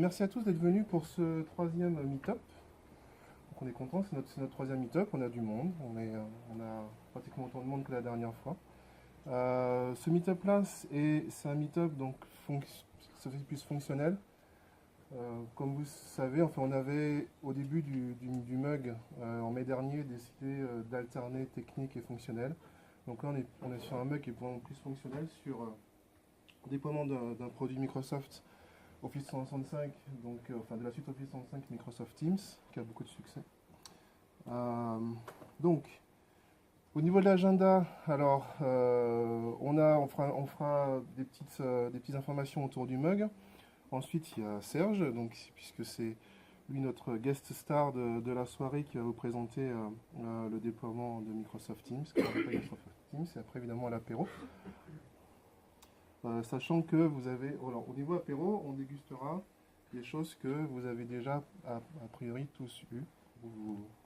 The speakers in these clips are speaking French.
merci à tous d'être venus pour ce troisième meet-up. Donc on est content, c'est notre troisième meet-up, on a du monde, on a pratiquement autant de monde que la dernière fois. Ce meet-up là, c'est un meet-up donc plus fonctionnel. Comme vous savez, enfin, on avait au début du MUG en mai dernier décidé d'alterner technique et fonctionnel. Donc là on est sur un MUG qui est vraiment plus fonctionnel sur le déploiement d'un produit Microsoft Office 365, donc, enfin de la suite Office 365 Microsoft Teams, qui a beaucoup de succès. Donc, au niveau de l'agenda, alors, on fera des petites informations autour du MUG. Ensuite, il y a Serge, donc, puisque c'est lui notre guest star de la soirée qui va vous présenter le déploiement de Microsoft Teams, Microsoft Teams, et après évidemment à l'apéro. Sachant que vous avez, alors, au niveau apéro, on dégustera des choses que vous avez déjà a priori tous eu,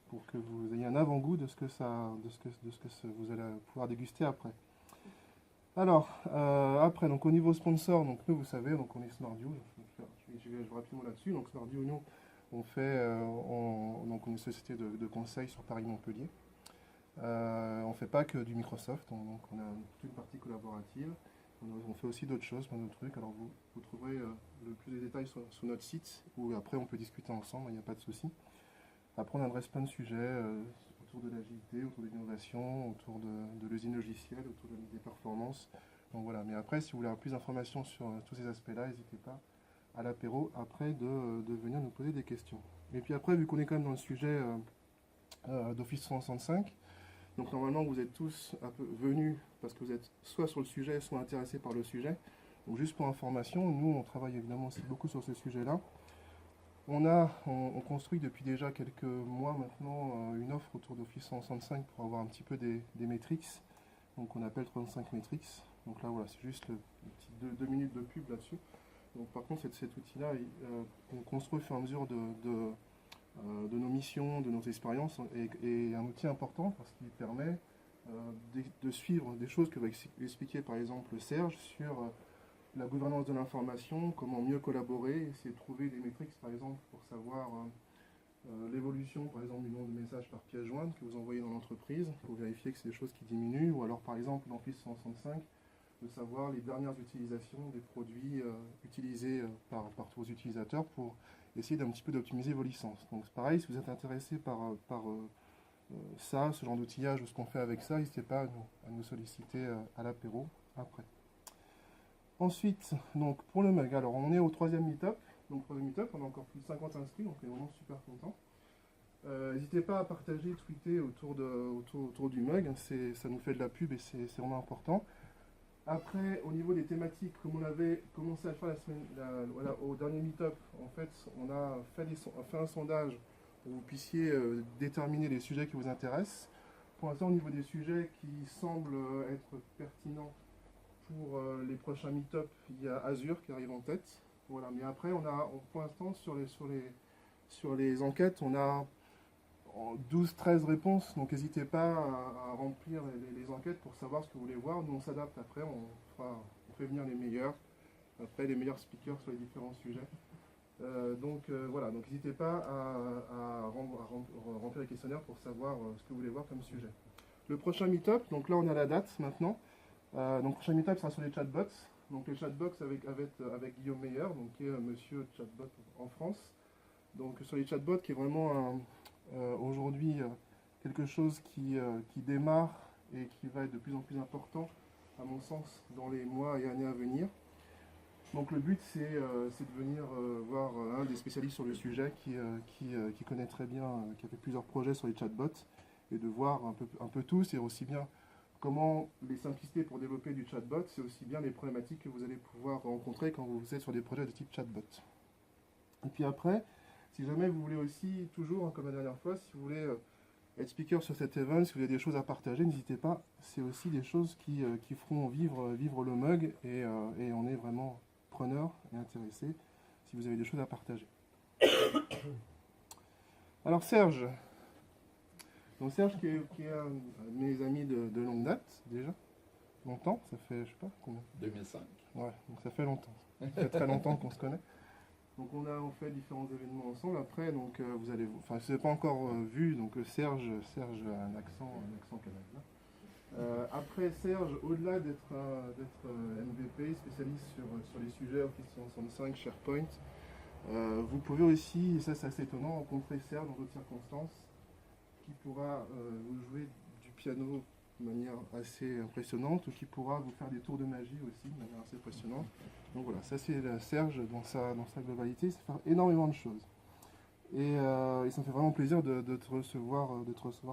pour que vous ayez un avant-goût de ce que vous allez pouvoir déguster après. Alors, après, donc au niveau sponsor, donc nous, vous savez, donc on est SmartView, je vais rapidement là-dessus. Donc SmartView, nous, on est une société de conseil sur Paris-Montpellier. On ne fait pas que du Microsoft, donc on a toute une partie collaborative. On fait aussi d'autres choses, plein d'autres trucs. Alors vous trouverez le plus de détails sur notre site, où après on peut discuter ensemble, il n'y a pas de souci. Après on adresse plein de sujets autour de l'agilité, autour de l'innovation, autour de l'usine logicielle, autour des performances. Donc voilà. Mais après, si vous voulez avoir plus d'informations sur tous ces aspects-là, n'hésitez pas à l'apéro après de venir nous poser des questions. Et puis après, vu qu'on est quand même dans le sujet d'Office 365, donc normalement vous êtes tous un peu venus parce que vous êtes soit sur le sujet, soit intéressés par le sujet. Donc juste pour information, nous on travaille évidemment aussi beaucoup sur ce sujet-là. On construit depuis déjà quelques mois maintenant une offre autour d'Office 365 pour avoir un petit peu des métriques. Donc on appelle 35 métriques. Donc là voilà, c'est juste le petit 2 minutes de pub là-dessus. Donc par contre cet outil-là, on construit au fur et à mesure de nos missions, de nos expériences, est un outil important parce qu'il permet de suivre des choses que va expliquer par exemple Serge sur la gouvernance de l'information, comment mieux collaborer, essayer de trouver des métriques par exemple pour savoir l'évolution par exemple du nombre de messages par pièce jointe que vous envoyez dans l'entreprise pour vérifier que c'est des choses qui diminuent, ou alors par exemple dans Office 365 de savoir les dernières utilisations des produits utilisés par tous vos utilisateurs pour essayer d'un petit peu d'optimiser vos licences. Donc c'est pareil, si vous êtes intéressé par ça, ce genre d'outillage ou ce qu'on fait avec ça, n'hésitez pas à nous solliciter à l'apéro après. Ensuite, donc pour le MUG, alors on est au troisième meet-up. Donc pour le meet-up, on a encore plus de 50 inscrits, donc on est vraiment super contents. N'hésitez pas à partager, tweeter autour du MUG, ça nous fait de la pub et c'est vraiment important. Après, au niveau des thématiques, comme on avait commencé à le faire voilà, au dernier meet-up, en fait, on a fait un sondage pour que vous puissiez déterminer les sujets qui vous intéressent. Pour l'instant, au niveau des sujets qui semblent être pertinents pour les prochains meet-up, il y a Azure qui arrive en tête. Voilà. Mais après, pour l'instant, sur les enquêtes, on a 12-13 réponses, donc n'hésitez pas à remplir les enquêtes pour savoir ce que vous voulez voir. Nous on s'adapte après, on fait venir les meilleurs, après les meilleurs speakers sur les différents sujets. Voilà, donc n'hésitez pas à remplir les questionnaires pour savoir ce que vous voulez voir comme sujet. Le prochain meet-up, donc là on a la date maintenant. Donc le prochain meet-up sera sur les chatbots. Donc les chatbots avec Guillaume Meyer, donc qui est monsieur chatbot en France. Donc sur les chatbots qui est vraiment aujourd'hui quelque chose qui démarre et qui va être de plus en plus important, à mon sens, dans les mois et années à venir. Donc le but, c'est de venir voir un des spécialistes sur le sujet qui connaît très bien, qui a fait plusieurs projets sur les chatbots, et de voir un peu tout, c'est aussi bien comment les simplicités pour développer du chatbot, c'est aussi bien les problématiques que vous allez pouvoir rencontrer quand vous êtes sur des projets de type chatbot. Et puis après, si jamais vous voulez aussi, toujours comme la dernière fois, si vous voulez être speaker sur cet event, si vous avez des choses à partager, n'hésitez pas. C'est aussi des choses qui feront vivre le MUG et on est vraiment preneur et intéressé si vous avez des choses à partager. Alors Serge, donc Serge qui est un de mes amis de longue date déjà, longtemps, ça fait je sais pas combien. 2005. Ouais, donc ça fait longtemps. Ça fait très longtemps qu'on se connaît. Donc on fait différents événements ensemble. Après, donc vous allez, enfin je ne l'ai pas encore vu, donc Serge a un accent canadien. Après Serge, au-delà d'être MVP, spécialiste sur les sujets Office 365, SharePoint, vous pouvez aussi, et ça c'est assez étonnant, rencontrer Serge dans d'autres circonstances, qui pourra vous jouer du piano de manière assez impressionnante ou qui pourra vous faire des tours de magie aussi de manière assez impressionnante. Donc voilà, ça c'est Serge dans sa globalité, ça fait énormément de choses. Et ça me fait vraiment plaisir de te recevoir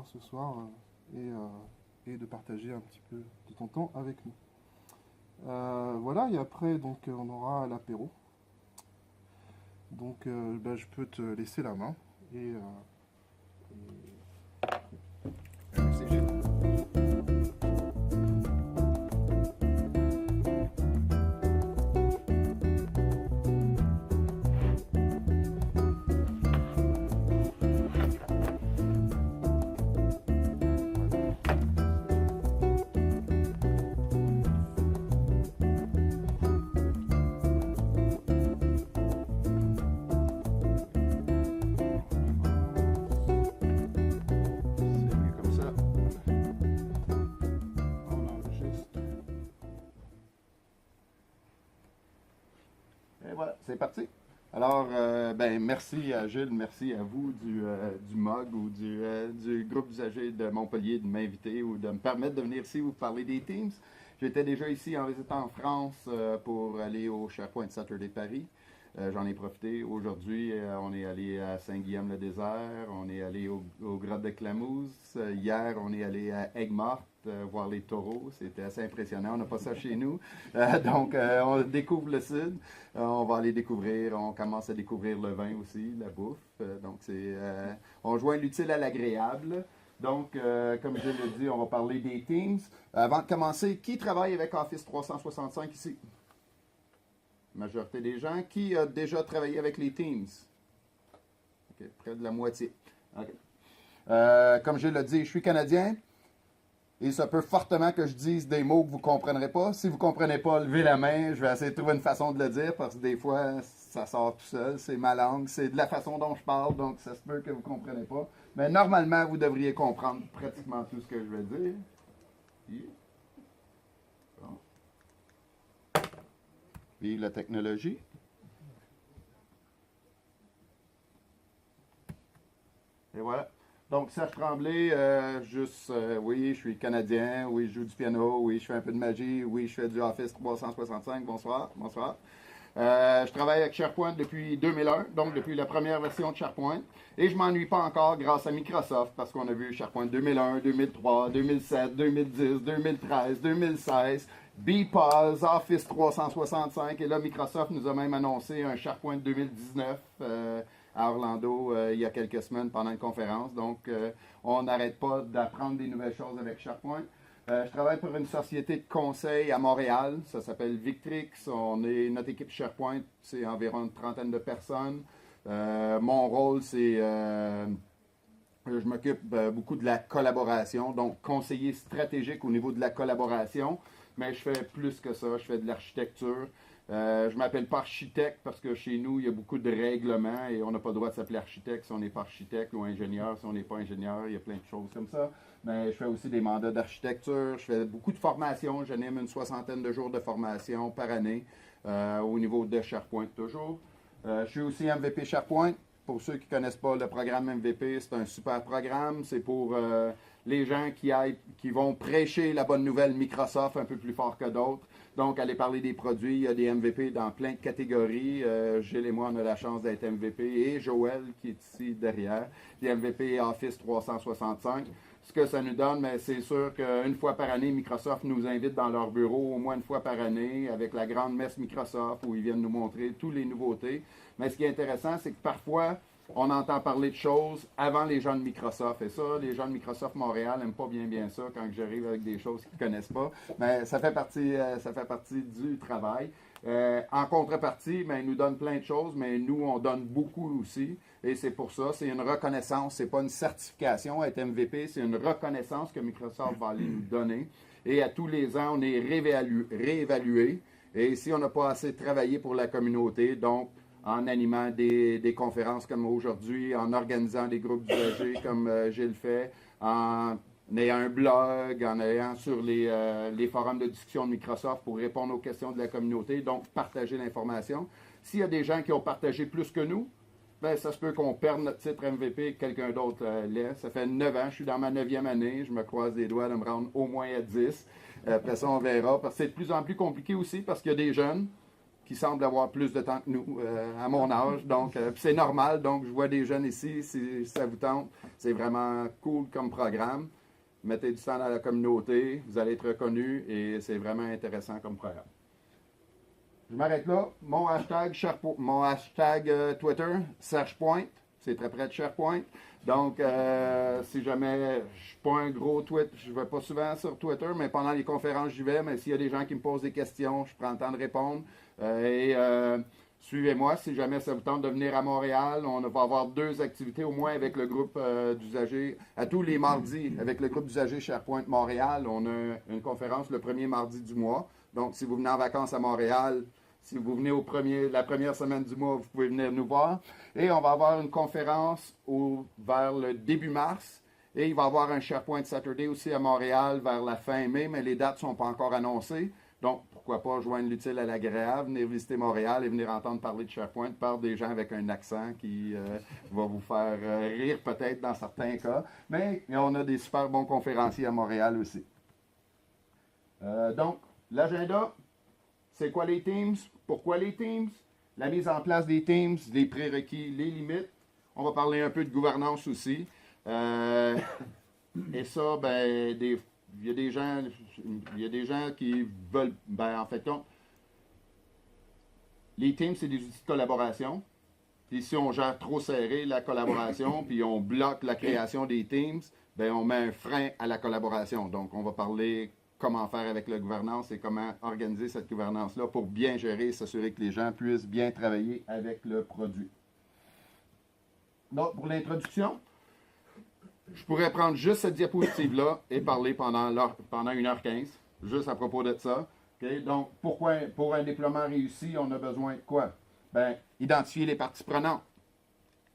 ce soir et de partager un petit peu de ton temps avec nous. Voilà, et après donc on aura l'apéro. Donc je peux te laisser la main et Merci Gilles. Voilà, c'est parti. Alors, merci à Gilles, merci à vous du MOG ou du groupe d'usagers de Montpellier de m'inviter ou de me permettre de venir ici vous parler des Teams. J'étais déjà ici en visitant en France pour aller au SharePoint Saturday Paris. J'en ai profité. Aujourd'hui, on est allé à Saint-Guillaume-le-Désert, on est allé au Grotte de Clamouze. Hier, on est allé à Aigues-Mortes voir les taureaux. C'était assez impressionnant. On n'a pas ça chez nous. Donc, on découvre le Sud. On va aller découvrir, on commence à découvrir le vin aussi, la bouffe. Donc, on joint l'utile à l'agréable. Donc, comme je l'ai dit, on va parler des Teams. Avant de commencer, qui travaille avec Office 365 ici? Majorité des gens. Qui a déjà travaillé avec les Teams? Okay, près de la moitié. Okay. Comme je l'ai dit, je suis Canadien. Et ça peut fortement que je dise des mots que vous ne comprendrez pas. Si vous ne comprenez pas, levez la main. Je vais essayer de trouver une façon de le dire parce que des fois, ça sort tout seul. C'est ma langue. C'est de la façon dont je parle. Donc, ça se peut que vous ne comprenez pas. Mais normalement, vous devriez comprendre pratiquement tout ce que je vais dire. Yeah. Bon. Vive la technologie. Et voilà. Donc, Serge Tremblay, oui, je suis Canadien, oui, je joue du piano, oui, je fais un peu de magie, oui, je fais du Office 365. Bonsoir, bonsoir. Je travaille avec SharePoint depuis 2001, donc depuis la première version de SharePoint. Et je ne m'ennuie pas encore grâce à Microsoft, parce qu'on a vu SharePoint 2001, 2003, 2007, 2010, 2013, 2016, BPOS, Office 365. Et là, Microsoft nous a même annoncé un SharePoint 2019 à Orlando il y a quelques semaines pendant une conférence. Donc, on n'arrête pas d'apprendre des nouvelles choses avec SharePoint. Je travaille pour une société de conseil à Montréal. Ça s'appelle Victrix. Notre équipe SharePoint, c'est environ une trentaine de personnes. Mon rôle, c'est... je m'occupe beaucoup de la collaboration, donc conseiller stratégique au niveau de la collaboration. Mais je fais plus que ça. Je fais de l'architecture. Je ne m'appelle pas architecte parce que chez nous, il y a beaucoup de règlements et on n'a pas le droit de s'appeler architecte si on n'est pas architecte ou ingénieur si on n'est pas ingénieur. Il y a plein de choses comme ça. Mais je fais aussi des mandats d'architecture. Je fais beaucoup de formations. J'anime une 60aine de jours de formation par année au niveau de SharePoint toujours. Je suis aussi MVP SharePoint. Pour ceux qui ne connaissent pas le programme MVP, c'est un super programme. C'est pour les gens qui vont prêcher la bonne nouvelle Microsoft un peu plus fort que d'autres. Donc, aller parler des produits, il y a des MVP dans plein de catégories. Gilles et moi, on a la chance d'être MVP. Et Joël, qui est ici derrière, des MVP Office 365. Ce que ça nous donne, mais c'est sûr qu'une fois par année, Microsoft nous invite dans leur bureau, au moins une fois par année, avec la grande messe Microsoft, où ils viennent nous montrer toutes les nouveautés. Mais ce qui est intéressant, c'est que parfois, on entend parler de choses avant les gens de Microsoft. Et ça, les gens de Microsoft Montréal n'aiment pas bien ça quand j'arrive avec des choses qu'ils ne connaissent pas. Mais ça fait partie du travail. En contrepartie, ils nous donnent plein de choses, mais nous, on donne beaucoup aussi. Et c'est pour ça, c'est une reconnaissance. Ce n'est pas une certification. Être MVP, c'est une reconnaissance que Microsoft va aller nous donner. Et à tous les ans, on est réévalué. Et si on n'a pas assez travaillé pour la communauté, donc, en animant des conférences comme aujourd'hui, en organisant des groupes d'usagers comme Gilles fait, en ayant un blog, en ayant sur les forums de discussion de Microsoft pour répondre aux questions de la communauté, donc partager l'information. S'il y a des gens qui ont partagé plus que nous, ben, ça se peut qu'on perde notre titre MVP et que quelqu'un d'autre l'ait. Ça fait 9 ans, je suis dans ma 9e année, je me croise les doigts de me rendre au moins à 10. Après ça, on verra, parce que c'est de plus en plus compliqué aussi, parce qu'il y a des jeunes qui semblent avoir plus de temps que nous, à mon âge. Donc, c'est normal. Donc, je vois des jeunes ici, si ça vous tente. C'est vraiment cool comme programme. Mettez du temps dans la communauté, vous allez être reconnus et c'est vraiment intéressant comme programme. Je m'arrête là. Mon hashtag Twitter, SergePoint. C'est très près de SharePoint. Donc, si jamais je ne suis pas un gros tweet, je ne vais pas souvent sur Twitter, mais pendant les conférences, j'y vais. Mais s'il y a des gens qui me posent des questions, je prends le temps de répondre. Suivez-moi si jamais ça vous tente de venir à Montréal. On va avoir 2 activités au moins avec le groupe d'usagers. À tous les mardis, avec le groupe d'usagers SharePoint Montréal, on a une conférence le premier mardi du mois. Donc, si vous venez en vacances à Montréal, si vous venez la première semaine du mois, vous pouvez venir nous voir. Et on va avoir une conférence vers le début mars. Et il va y avoir un SharePoint Saturday aussi à Montréal vers la fin mai, mais les dates ne sont pas encore annoncées. Donc, pourquoi pas joindre l'utile à l'agréable, venir visiter Montréal et venir entendre parler de SharePoint par des gens avec un accent qui va vous faire rire peut-être dans certains cas. Mais on a des super bons conférenciers à Montréal aussi. Donc, l'agenda, c'est quoi les Teams? Pourquoi les Teams? La mise en place des Teams, les prérequis, les limites. On va parler un peu de gouvernance aussi. Et ça, ben, il y a des gens qui veulent, ben, en fait, les Teams, c'est des outils de collaboration. Puis si on gère trop serré la collaboration, puis on bloque la création des Teams, ben, on met un frein à la collaboration. Donc, on va parler comment faire avec la gouvernance et comment organiser cette gouvernance-là pour bien gérer et s'assurer que les gens puissent bien travailler avec le produit. Donc, pour l'introduction, je pourrais prendre juste cette diapositive-là et parler pendant 1h15, juste à propos de ça. Okay? Donc, pourquoi, pour un déploiement réussi, on a besoin de quoi? Bien, identifier les parties prenantes.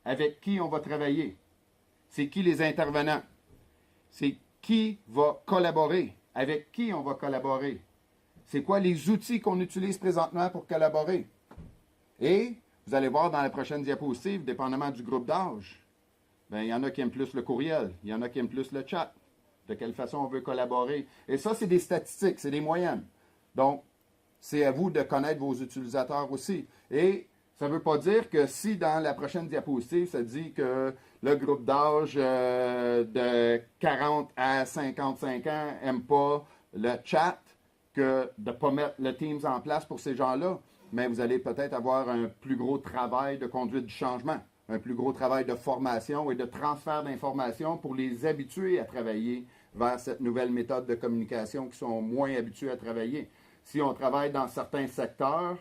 Avec qui on va travailler? C'est qui les intervenants? C'est qui va collaborer? Avec qui on va collaborer? C'est quoi les outils qu'on utilise présentement pour collaborer? Et vous allez voir dans la prochaine diapositive, dépendamment du groupe d'âge, bien, il y en a qui aiment plus le courriel, il y en a qui aiment plus le chat. De quelle façon on veut collaborer? Et ça, c'est des statistiques, c'est des moyennes. Donc, c'est à vous de connaître vos utilisateurs aussi. Et ça ne veut pas dire que si dans la prochaine diapositive, ça dit que le groupe d'âge de 40 à 55 ans n'aime pas le chat, que de ne pas mettre le Teams en place pour ces gens-là. Mais vous allez peut-être avoir un plus gros travail de conduite du changement, un plus gros travail de formation et de transfert d'informations pour les habituer à travailler vers cette nouvelle méthode de communication qui sont moins habitués à travailler. Si on travaille dans certains secteurs,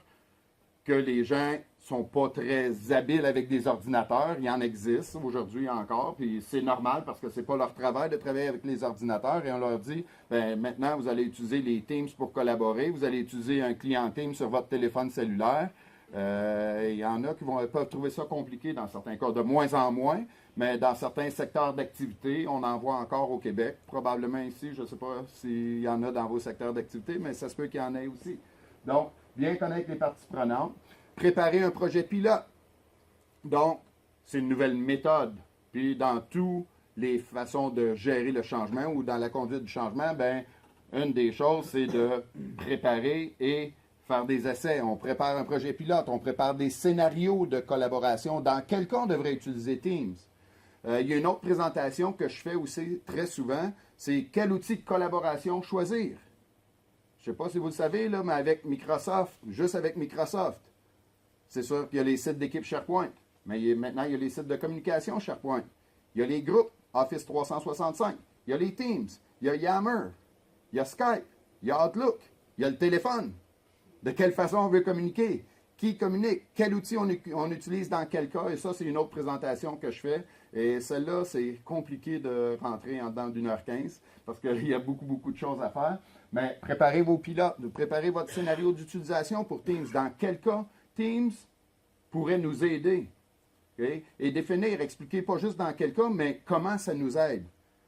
que les gens ne sont pas très habiles avec des ordinateurs, il y en existe aujourd'hui encore, puis c'est normal parce que ce n'est pas leur travail de travailler avec les ordinateurs et on leur dit, bien, maintenant vous allez utiliser les Teams pour collaborer, vous allez utiliser un client Teams sur votre téléphone cellulaire. Il y en a qui peuvent trouver ça compliqué dans certains cas, de moins en moins, mais dans certains secteurs d'activité, on en voit encore au Québec, probablement ici, je ne sais pas s'il y en a dans vos secteurs d'activité, mais ça se peut qu'il y en ait aussi. Donc, bien connaître les parties prenantes, préparer un projet pilote. Donc, c'est une nouvelle méthode. Puis, dans toutes les façons de gérer le changement ou dans la conduite du changement, bien, une des choses, c'est de préparer et faire des essais. On prépare un projet pilote, on prépare des scénarios de collaboration. Dans quel cas on devrait utiliser Teams? Il y a une autre présentation que je fais aussi très souvent, c'est quel outil de collaboration choisir. Je ne sais pas si vous le savez, là, mais avec Microsoft, juste avec Microsoft, c'est sûr qu'il y a les sites d'équipe SharePoint, mais maintenant il y a les sites de communication SharePoint. Il y a les groupes Office 365, il y a les Teams, il y a Yammer, il y a Skype, il y a Outlook, il y a le téléphone. De quelle façon on veut communiquer? Qui communique? Quel outil on utilise dans quel cas? Et ça, c'est une autre présentation que je fais. Et celle-là, c'est compliqué de rentrer en dedans d'1h15 parce qu'il y a beaucoup de choses à faire. Mais préparez vos pilotes, préparez votre scénario d'utilisation pour Teams. Dans quel cas? Teams, pourrait nous aider. Okay? Et définir, expliquer pas juste dans quel cas, mais comment ça nous aide.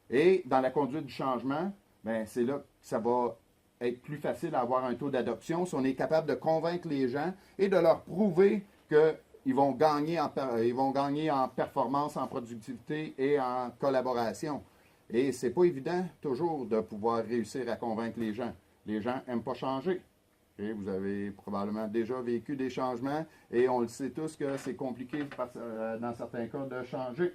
Et dans la conduite du changement, ben, c'est là que ça va être plus facile à avoir un taux d'adoption si on est capable de convaincre les gens et de leur prouver qu'ils vont gagner en performance, en productivité et en collaboration. Et c'est pas évident toujours de pouvoir réussir à convaincre les gens. Les gens n'aiment pas changer. Et vous avez probablement déjà vécu des changements et on le sait tous que c'est compliqué dans certains cas de changer.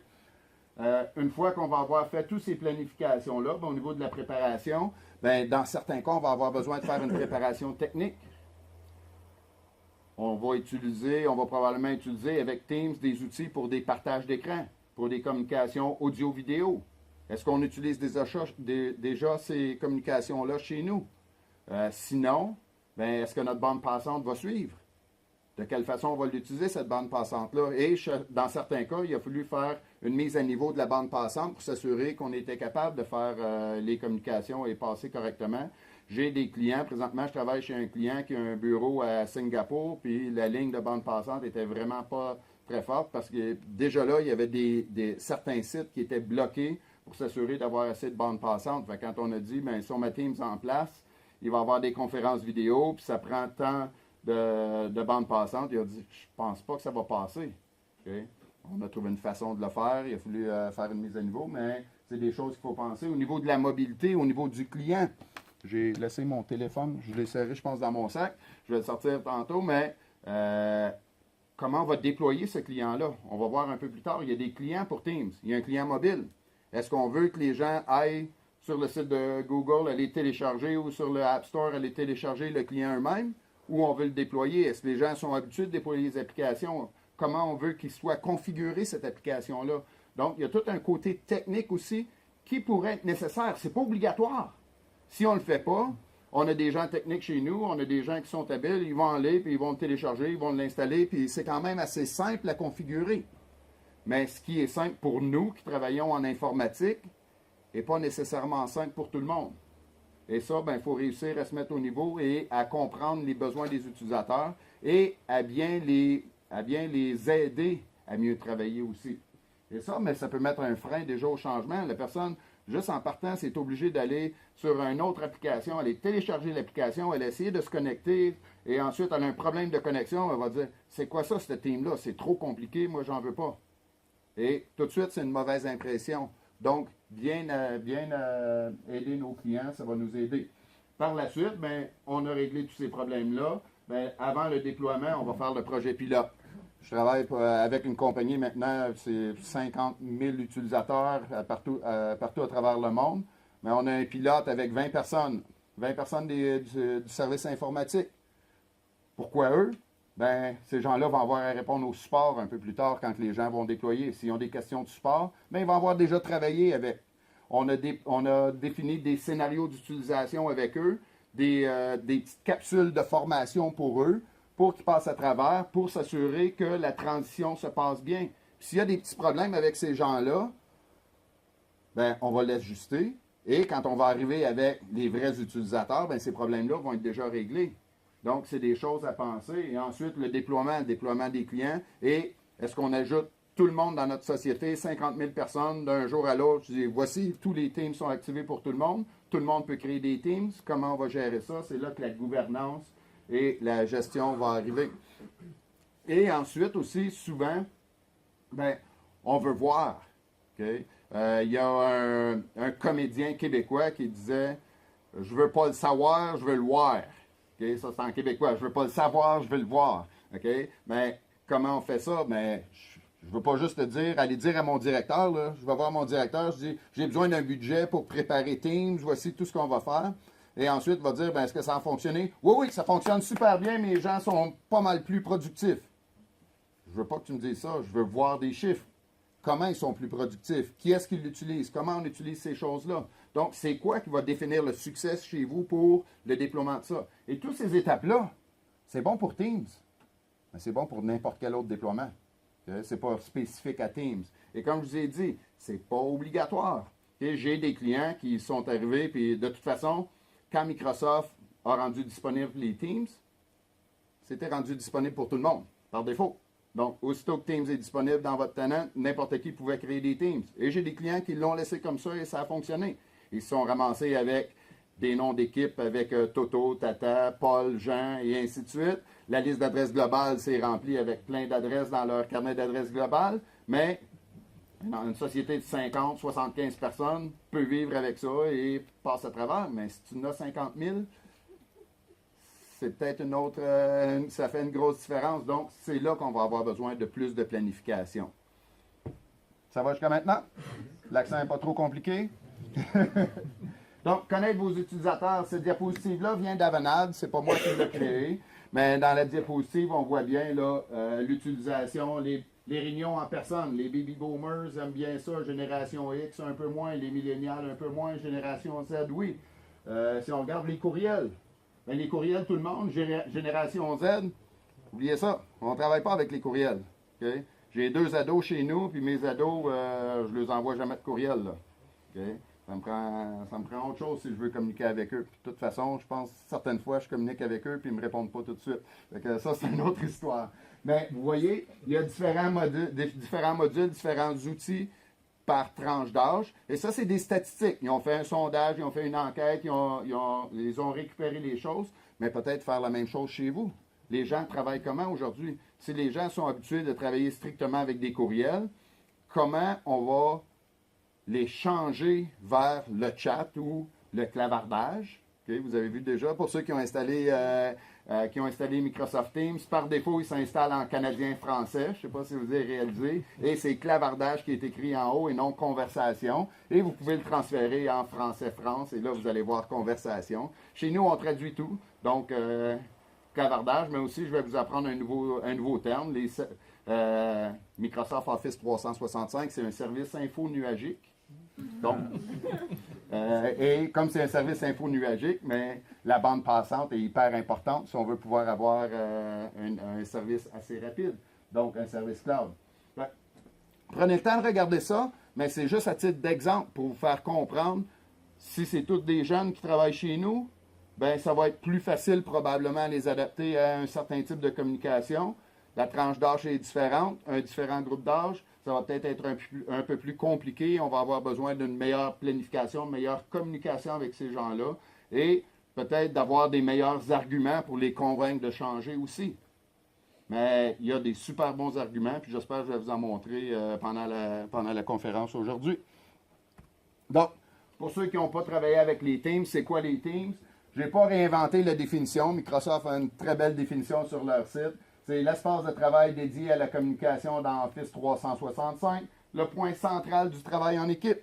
Une fois qu'on va avoir fait toutes ces planifications-là, au niveau de la préparation, ben, dans certains cas, on va avoir besoin de faire une préparation technique. On va probablement utiliser avec Teams des outils pour des partages d'écran, pour des communications audio-vidéo. Est-ce qu'on utilise déjà ces communications-là chez nous? Sinon, ben, est-ce que notre bande passante va suivre? De quelle façon on va l'utiliser, cette bande passante-là? Et dans certains cas, il a fallu faire une mise à niveau de la bande passante pour s'assurer qu'on était capable de faire les communications et passer correctement. J'ai des clients, présentement, je travaille chez un client qui a un bureau à Singapour, puis la ligne de bande passante était vraiment pas très forte parce que déjà là, il y avait certains sites qui étaient bloqués pour s'assurer d'avoir assez de bande passante. Fait, quand on a dit, bien, si on met Teams en place, il va y avoir des conférences vidéo, puis ça prend tant de bande passante, il a dit, je pense pas que ça va passer. Okay? On a trouvé une façon de le faire, il a fallu faire une mise à niveau, mais c'est des choses qu'il faut penser. Au niveau de la mobilité, au niveau du client, j'ai laissé mon téléphone, je l'ai serré, je pense, dans mon sac, je vais le sortir tantôt, mais comment on va déployer ce client-là? On va voir un peu plus tard, il y a des clients pour Teams, il y a un client mobile. Est-ce qu'on veut que les gens aillent sur le site de Google, aller télécharger, ou sur le App Store, aller télécharger le client eux-mêmes, ou on veut le déployer? Est-ce que les gens sont habitués de déployer les applications? Comment on veut qu'il soit configuré, cette application-là? Donc, il y a tout un côté technique aussi qui pourrait être nécessaire. Ce n'est pas obligatoire. Si on ne le fait pas, on a des gens techniques chez nous, on a des gens qui sont habiles, ils vont aller, puis ils vont le télécharger, ils vont l'installer, puis c'est quand même assez simple à configurer. Mais ce qui est simple pour nous qui travaillons en informatique n'est pas nécessairement simple pour tout le monde. Et ça, il faut réussir à se mettre au niveau et à comprendre les besoins des utilisateurs et à bien les aider à mieux travailler aussi. Et ça, mais ça peut mettre un frein déjà au changement. La personne, juste en partant, c'est obligée d'aller sur une autre application, aller télécharger l'application, elle a essayé de se connecter et ensuite elle a un problème de connexion, elle va dire « C'est quoi ça, ce team-là? C'est trop compliqué, moi j'en veux pas. » Et tout de suite, c'est une mauvaise impression. Donc, bien aider nos clients, ça va nous aider. Par la suite, on a réglé tous ces problèmes-là. Avant le déploiement, on va faire le projet pilote. Je travaille avec une compagnie maintenant, c'est 50 000 utilisateurs partout à travers le monde. Mais on a un pilote avec 20 personnes. 20 personnes du service informatique. Pourquoi eux? Ces gens-là vont avoir à répondre au support un peu plus tard quand les gens vont déployer. S'ils ont des questions de support, ils vont avoir déjà travaillé avec. On a défini des scénarios d'utilisation avec eux, des petites capsules de formation pour eux, pour qu'ils passent à travers, pour s'assurer que la transition se passe bien. S'il y a des petits problèmes avec ces gens-là, on va l'ajuster. Et quand on va arriver avec les vrais utilisateurs, ces problèmes-là vont être déjà réglés. Donc, c'est des choses à penser. Et ensuite, le déploiement des clients. Et est-ce qu'on ajoute tout le monde dans notre société, 50 000 personnes d'un jour à l'autre? Je dis, voici, tous les teams sont activés pour tout le monde. Tout le monde peut créer des teams. Comment on va gérer ça? C'est là que la gouvernance et la gestion vont arriver. Et ensuite aussi, souvent, on veut voir. Okay? Il y a un comédien québécois qui disait, je ne veux pas le savoir, je veux le voir. Okay? Ça, c'est en québécois. Je ne veux pas le savoir, je veux le voir. Okay? Mais comment on fait ça? Je ne veux pas juste te dire, aller dire à mon directeur, là, je vais voir mon directeur, je dis, j'ai besoin d'un budget pour préparer Teams, voici tout ce qu'on va faire. Et ensuite, il va dire, est-ce que ça a fonctionné? Oui, ça fonctionne super bien, mais les gens sont pas mal plus productifs. Je ne veux pas que tu me dises ça, je veux voir des chiffres. Comment ils sont plus productifs? Qui est-ce qui l'utilise? Comment on utilise ces choses-là? Donc, c'est quoi qui va définir le succès chez vous pour le déploiement de ça? Et toutes ces étapes-là, c'est bon pour Teams, mais c'est bon pour n'importe quel autre déploiement. Ce n'est pas spécifique à Teams. Et comme je vous ai dit, c'est pas obligatoire. J'ai des clients qui sont arrivés, puis de toute façon, quand Microsoft a rendu disponible les Teams, c'était rendu disponible pour tout le monde, par défaut. Donc, aussitôt que Teams est disponible dans votre tenant, n'importe qui pouvait créer des Teams. Et j'ai des clients qui l'ont laissé comme ça et ça a fonctionné. Ils se sont ramassés avec des noms d'équipes avec Toto, Tata, Paul, Jean et ainsi de suite. La liste d'adresses globales s'est remplie avec plein d'adresses dans leur carnet d'adresses globales, mais dans une société de 50, 75 personnes peut vivre avec ça et passe à travers. Mais si tu en as 50 000, c'est peut-être une autre, ça fait une grosse différence. Donc, c'est là qu'on va avoir besoin de plus de planification. Ça va jusqu'à maintenant? L'accent n'est pas trop compliqué? Donc, connaître vos utilisateurs. Cette diapositive-là vient d'Avanade. Ce n'est pas moi qui l'ai créée. Mais dans la diapositive, on voit bien là, l'utilisation, les réunions en personne. Les baby boomers aiment bien ça. Génération X, un peu moins. Les millénials, un peu moins. Génération Z, oui. Si on regarde les courriels, bien, les courriels, tout le monde, Génération Z, oubliez ça. On ne travaille pas avec les courriels. Okay? J'ai 2 ados chez nous, puis mes ados, je ne les envoie jamais de courriel. Là. Okay? Ça me prend autre chose si je veux communiquer avec eux. Puis, de toute façon, je pense certaines fois, je communique avec eux, puis ils ne me répondent pas tout de suite. Fait que ça, c'est une autre histoire. Mais vous voyez, il y a différents modules, différents outils par tranche d'âge. Et ça, c'est des statistiques. Ils ont fait un sondage, ils ont fait une enquête, ils ont récupéré les choses, mais peut-être faire la même chose chez vous. Les gens travaillent comment aujourd'hui? Si les gens sont habitués de travailler strictement avec des courriels, comment on va les changer vers le chat ou le clavardage? Okay, vous avez vu déjà, pour ceux qui ont installé Microsoft Teams, par défaut, il s'installe en canadien-français. Je ne sais pas si vous avez réalisé. Et c'est clavardage qui est écrit en haut et non conversation. Et vous pouvez le transférer en français-France. Et là, vous allez voir conversation. Chez nous, on traduit tout. Donc, clavardage, mais aussi, je vais vous apprendre un nouveau terme. Microsoft Office 365, c'est un service info-nuagique. Donc, et comme c'est un service info-nuagique, mais la bande passante est hyper importante si on veut pouvoir avoir un service assez rapide, donc un service cloud. Prenez le temps de regarder ça, mais c'est juste à titre d'exemple pour vous faire comprendre, si c'est tous des jeunes qui travaillent chez nous, ben ça va être plus facile probablement à les adapter à un certain type de communication. La tranche d'âge est différente, un différent groupe d'âge. Ça va peut-être être un peu plus compliqué. On va avoir besoin d'une meilleure planification, une meilleure communication avec ces gens-là et peut-être d'avoir des meilleurs arguments pour les convaincre de changer aussi. Mais il y a des super bons arguments, puis j'espère que je vais vous en montrer pendant la conférence aujourd'hui. Donc, pour ceux qui n'ont pas travaillé avec les Teams, c'est quoi les Teams? Je n'ai pas réinventé la définition. Microsoft a une très belle définition sur leur site. C'est l'espace de travail dédié à la communication dans Office 365, le point central du travail en équipe.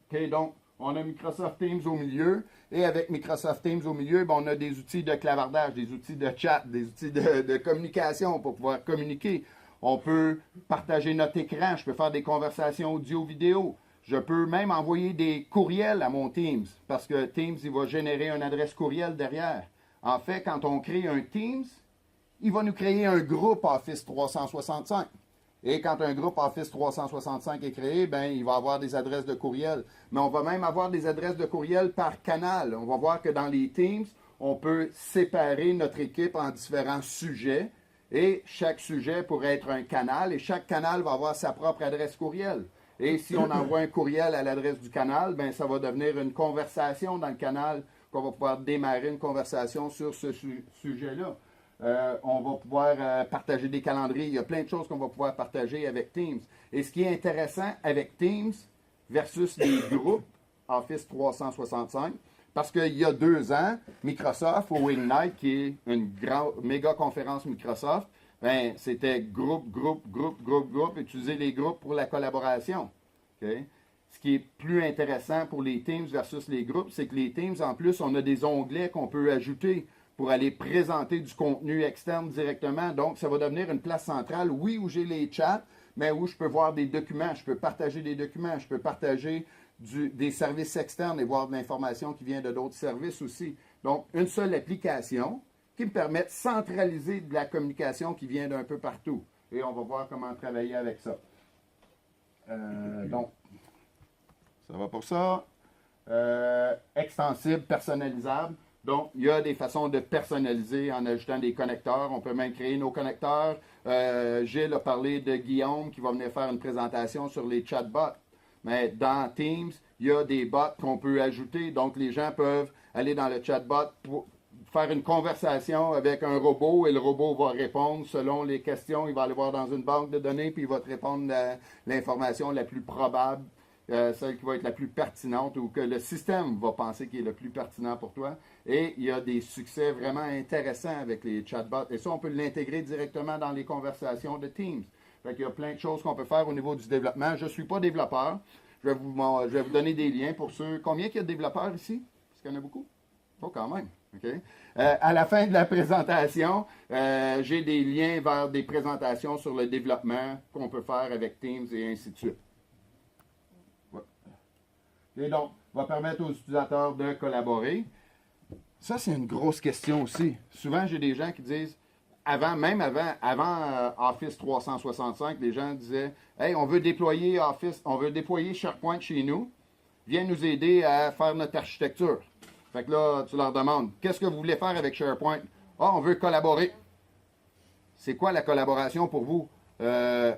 Okay, donc, on a Microsoft Teams au milieu, et avec Microsoft Teams au milieu, ben, on a des outils de clavardage, des outils de chat, des outils de communication pour pouvoir communiquer. On peut partager notre écran, je peux faire des conversations audio-vidéo. Je peux même envoyer des courriels à mon Teams, parce que Teams, il va générer une adresse courriel derrière. En fait, quand on crée un Teams, il va nous créer un groupe Office 365. Et quand un groupe Office 365 est créé, ben, il va avoir des adresses de courriel. Mais on va même avoir des adresses de courriel par canal. On va voir que dans les Teams, on peut séparer notre équipe en différents sujets. Et chaque sujet pourrait être un canal. Et chaque canal va avoir sa propre adresse courriel. Et si on envoie un courriel à l'adresse du canal, ben, ça va devenir une conversation dans le canal, qu'on va pouvoir démarrer une conversation sur ce sujet-là. On va pouvoir partager des calendriers. Il y a plein de choses qu'on va pouvoir partager avec Teams. Et ce qui est intéressant avec Teams versus les groupes Office 365, parce qu'il y a 2 ans, Microsoft, au Ignite, qui est une méga conférence Microsoft, ben, c'était groupe, utiliser les groupes pour la collaboration. Okay? Ce qui est plus intéressant pour les Teams versus les groupes, c'est que les Teams, en plus, on a des onglets qu'on peut ajouter pour aller présenter du contenu externe directement. Donc, ça va devenir une place centrale, oui, où j'ai les chats, mais où je peux voir des documents, je peux partager des documents, je peux partager des services externes et voir de l'information qui vient de d'autres services aussi. Donc, une seule application qui me permet de centraliser de la communication qui vient d'un peu partout. Et on va voir comment travailler avec ça. Donc, ça va pour ça. Extensible, personnalisable. Donc, il y a des façons de personnaliser en ajoutant des connecteurs. On peut même créer nos connecteurs. Gilles a parlé de Guillaume qui va venir faire une présentation sur les chatbots. Mais dans Teams, il y a des bots qu'on peut ajouter. Donc, les gens peuvent aller dans le chatbot pour faire une conversation avec un robot et le robot va répondre selon les questions. Il va aller voir dans une banque de données puis il va te répondre l'information la plus probable, celle qui va être la plus pertinente ou que le système va penser qui est le plus pertinent pour toi. Et il y a des succès vraiment intéressants avec les chatbots. Et ça, on peut l'intégrer directement dans les conversations de Teams. Fait qu'il y a plein de choses qu'on peut faire au niveau du développement. Je ne suis pas développeur. Je vais vous donner des liens pour ceux. Combien il y a de développeurs ici? Est-ce qu'il y en a beaucoup? Oh, quand même. OK. À la fin de la présentation, j'ai des liens vers des présentations sur le développement qu'on peut faire avec Teams et ainsi de suite. Ouais. Et donc, va permettre aux utilisateurs de collaborer. Ça, c'est une grosse question aussi. Souvent, j'ai des gens qui disent, avant Office 365, les gens disaient, hey, on veut déployer Office, on veut déployer SharePoint chez nous. Viens nous aider à faire notre architecture. Fait que là, tu leur demandes, qu'est-ce que vous voulez faire avec SharePoint? Ah, on veut collaborer. C'est quoi la collaboration pour vous? On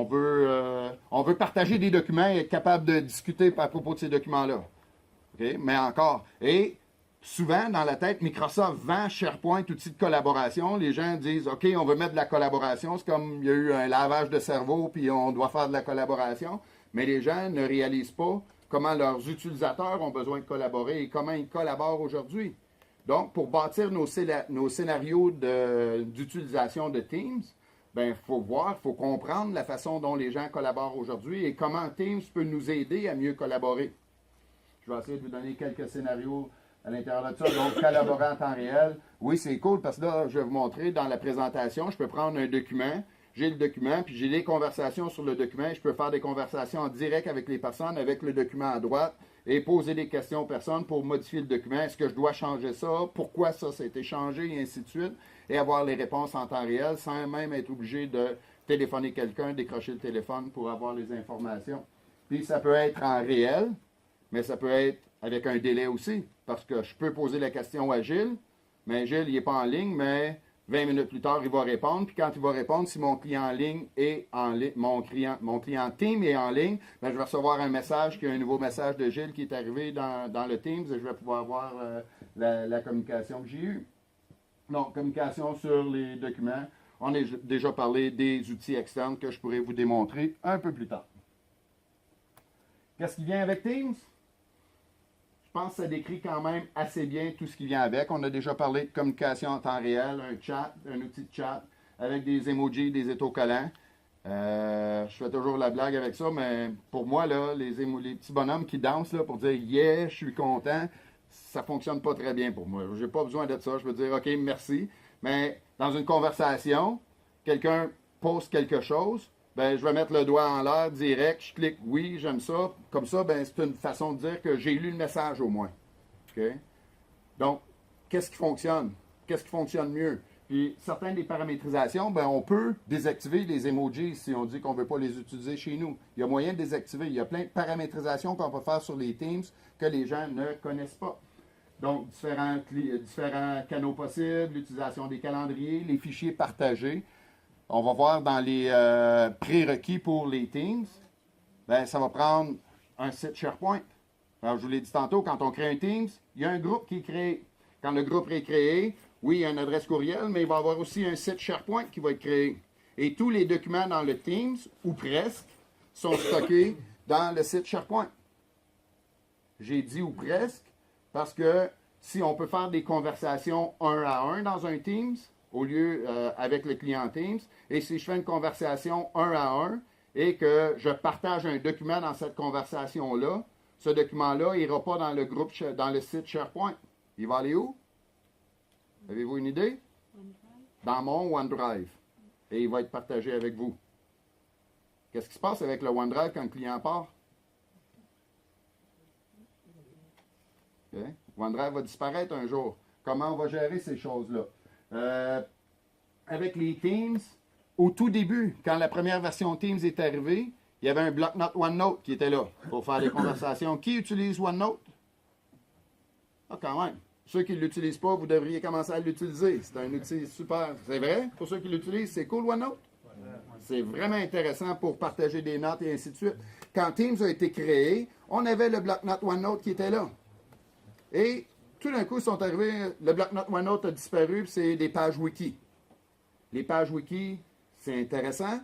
veut partager des documents et être capable de discuter à propos de ces documents-là. Okay? Mais encore. Et souvent, dans la tête, Microsoft vend SharePoint, outil de collaboration. Les gens disent, OK, on veut mettre de la collaboration. C'est comme il y a eu un lavage de cerveau, puis on doit faire de la collaboration. Mais les gens ne réalisent pas comment leurs utilisateurs ont besoin de collaborer et comment ils collaborent aujourd'hui. Donc, pour bâtir nos scénarios d'utilisation de Teams, il faut voir, il faut comprendre la façon dont les gens collaborent aujourd'hui et comment Teams peut nous aider à mieux collaborer. Je vais essayer de vous donner quelques scénarios à l'intérieur de ça. Donc, collaborer en temps réel. Oui, c'est cool parce que là, je vais vous montrer dans la présentation, je peux prendre un document, j'ai le document, puis j'ai des conversations sur le document. Je peux faire des conversations en direct avec les personnes, avec le document à droite, et poser des questions aux personnes pour modifier le document. Est-ce que je dois changer ça? Pourquoi ça a été changé? Et ainsi de suite. Et avoir les réponses en temps réel sans même être obligé de téléphoner quelqu'un, décrocher le téléphone pour avoir les informations. Puis ça peut être en réel, mais ça peut être avec un délai aussi. Parce que je peux poser la question à Gilles, mais Gilles, il n'est pas en ligne, mais 20 minutes plus tard, il va répondre. Puis quand il va répondre, si mon client en ligne est en ligne, mon client Teams est en ligne, je vais recevoir un message, qu'il y a un nouveau message de Gilles qui est arrivé dans le Teams et je vais pouvoir voir la communication que j'ai eue. Donc, communication sur les documents. On a déjà parlé des outils externes que je pourrais vous démontrer un peu plus tard. Qu'est-ce qui vient avec Teams? Je pense que ça décrit quand même assez bien tout ce qui vient avec. On a déjà parlé de communication en temps réel, un chat, un outil de chat avec des emojis, des autocollants. Je fais toujours la blague avec ça, mais pour moi, là, les petits bonhommes qui dansent là, pour dire « Yeah, je suis content », ça ne fonctionne pas très bien pour moi. Je n'ai pas besoin de ça. Je veux dire « OK, merci ». Mais dans une conversation, quelqu'un poste quelque chose, je vais mettre le doigt en l'air direct, je clique oui, j'aime ça. Comme ça, c'est une façon de dire que j'ai lu le message au moins. Okay? Donc, qu'est-ce qui fonctionne? Qu'est-ce qui fonctionne mieux? Puis, certaines des paramétrisations, on peut désactiver les emojis si on dit qu'on ne veut pas les utiliser chez nous. Il y a moyen de désactiver. Il y a plein de paramétrisations qu'on peut faire sur les Teams que les gens ne connaissent pas. Donc, différents canaux possibles, l'utilisation des calendriers, les fichiers partagés. On va voir dans les prérequis pour les Teams, ça va prendre un site SharePoint. Alors, je vous l'ai dit tantôt, quand on crée un Teams, il y a un groupe qui est créé. Quand le groupe est créé, oui, il y a une adresse courriel, mais il va y avoir aussi un site SharePoint qui va être créé. Et tous les documents dans le Teams, ou presque, sont stockés dans le site SharePoint. J'ai dit ou presque, parce que si on peut faire des conversations un à un dans un Teams, au lieu avec le client Teams. Et si je fais une conversation un à un et que je partage un document dans cette conversation-là, ce document-là n'ira pas dans le groupe, dans le site SharePoint. Il va aller où? Avez-vous une idée? Dans mon OneDrive. Et il va être partagé avec vous. Qu'est-ce qui se passe avec le OneDrive quand le client part? Okay. OneDrive va disparaître un jour. Comment on va gérer ces choses-là? Avec les Teams, au tout début, quand la première version Teams est arrivée, il y avait un bloc-notes OneNote qui était là pour faire des conversations. Qui utilise OneNote? Ah, quand même. Ceux qui ne l'utilisent pas, vous devriez commencer à l'utiliser. C'est un outil super. C'est vrai? Pour ceux qui l'utilisent, c'est cool OneNote? C'est vraiment intéressant pour partager des notes et ainsi de suite. Quand Teams a été créé, on avait le bloc-notes OneNote qui était là. Et tout d'un coup, ils sont arrivés, le bloc-notes OneNote a disparu, puis c'est des pages wiki. Les pages wiki, c'est intéressant.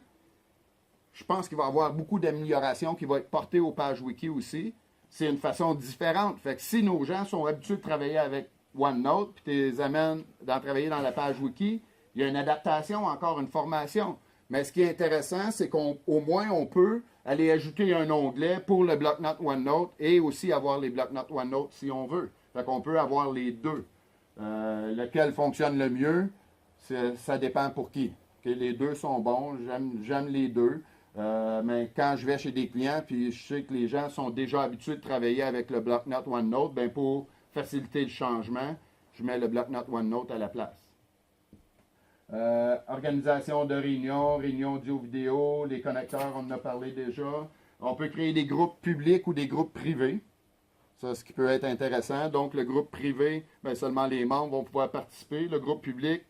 Je pense qu'il va y avoir beaucoup d'améliorations qui vont être portées aux pages wiki aussi. C'est une façon différente. Fait que si nos gens sont habitués de travailler avec OneNote, puis tu les amènes d'en travailler dans la page wiki, il y a une adaptation, encore une formation. Mais ce qui est intéressant, c'est qu'au moins on peut aller ajouter un onglet pour le bloc-notes OneNote et aussi avoir les bloc-notes OneNote si on veut. Fait qu'on peut avoir les deux. Lequel fonctionne le mieux, ça dépend pour qui. Okay, les deux sont bons, j'aime les deux. Mais quand je vais chez des clients, puis je sais que les gens sont déjà habitués de travailler avec le bloc-notes OneNote, bien pour faciliter le changement, je mets le bloc-notes OneNote à la place. Organisation de réunions, réunions audio-vidéo, les connecteurs, on en a parlé déjà. On peut créer des groupes publics ou des groupes privés. Ça, ce qui peut être intéressant. Donc, le groupe privé, bien, seulement les membres vont pouvoir participer. Le groupe public,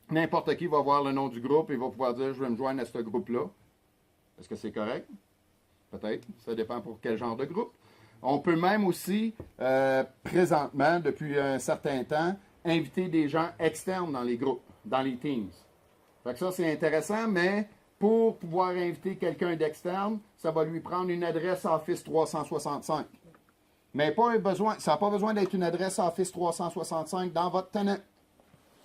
n'importe qui va voir le nom du groupe et va pouvoir dire « Je vais me joindre à ce groupe-là ». Est-ce que c'est correct? Peut-être. Ça dépend pour quel genre de groupe. On peut même aussi, présentement, depuis un certain temps, inviter des gens externes dans les groupes, dans les Teams. Fait que ça, c'est intéressant, mais pour pouvoir inviter quelqu'un d'externe, ça va lui prendre une adresse Office 365. Mais ça n'a pas besoin d'être une adresse Office 365 dans votre tenant.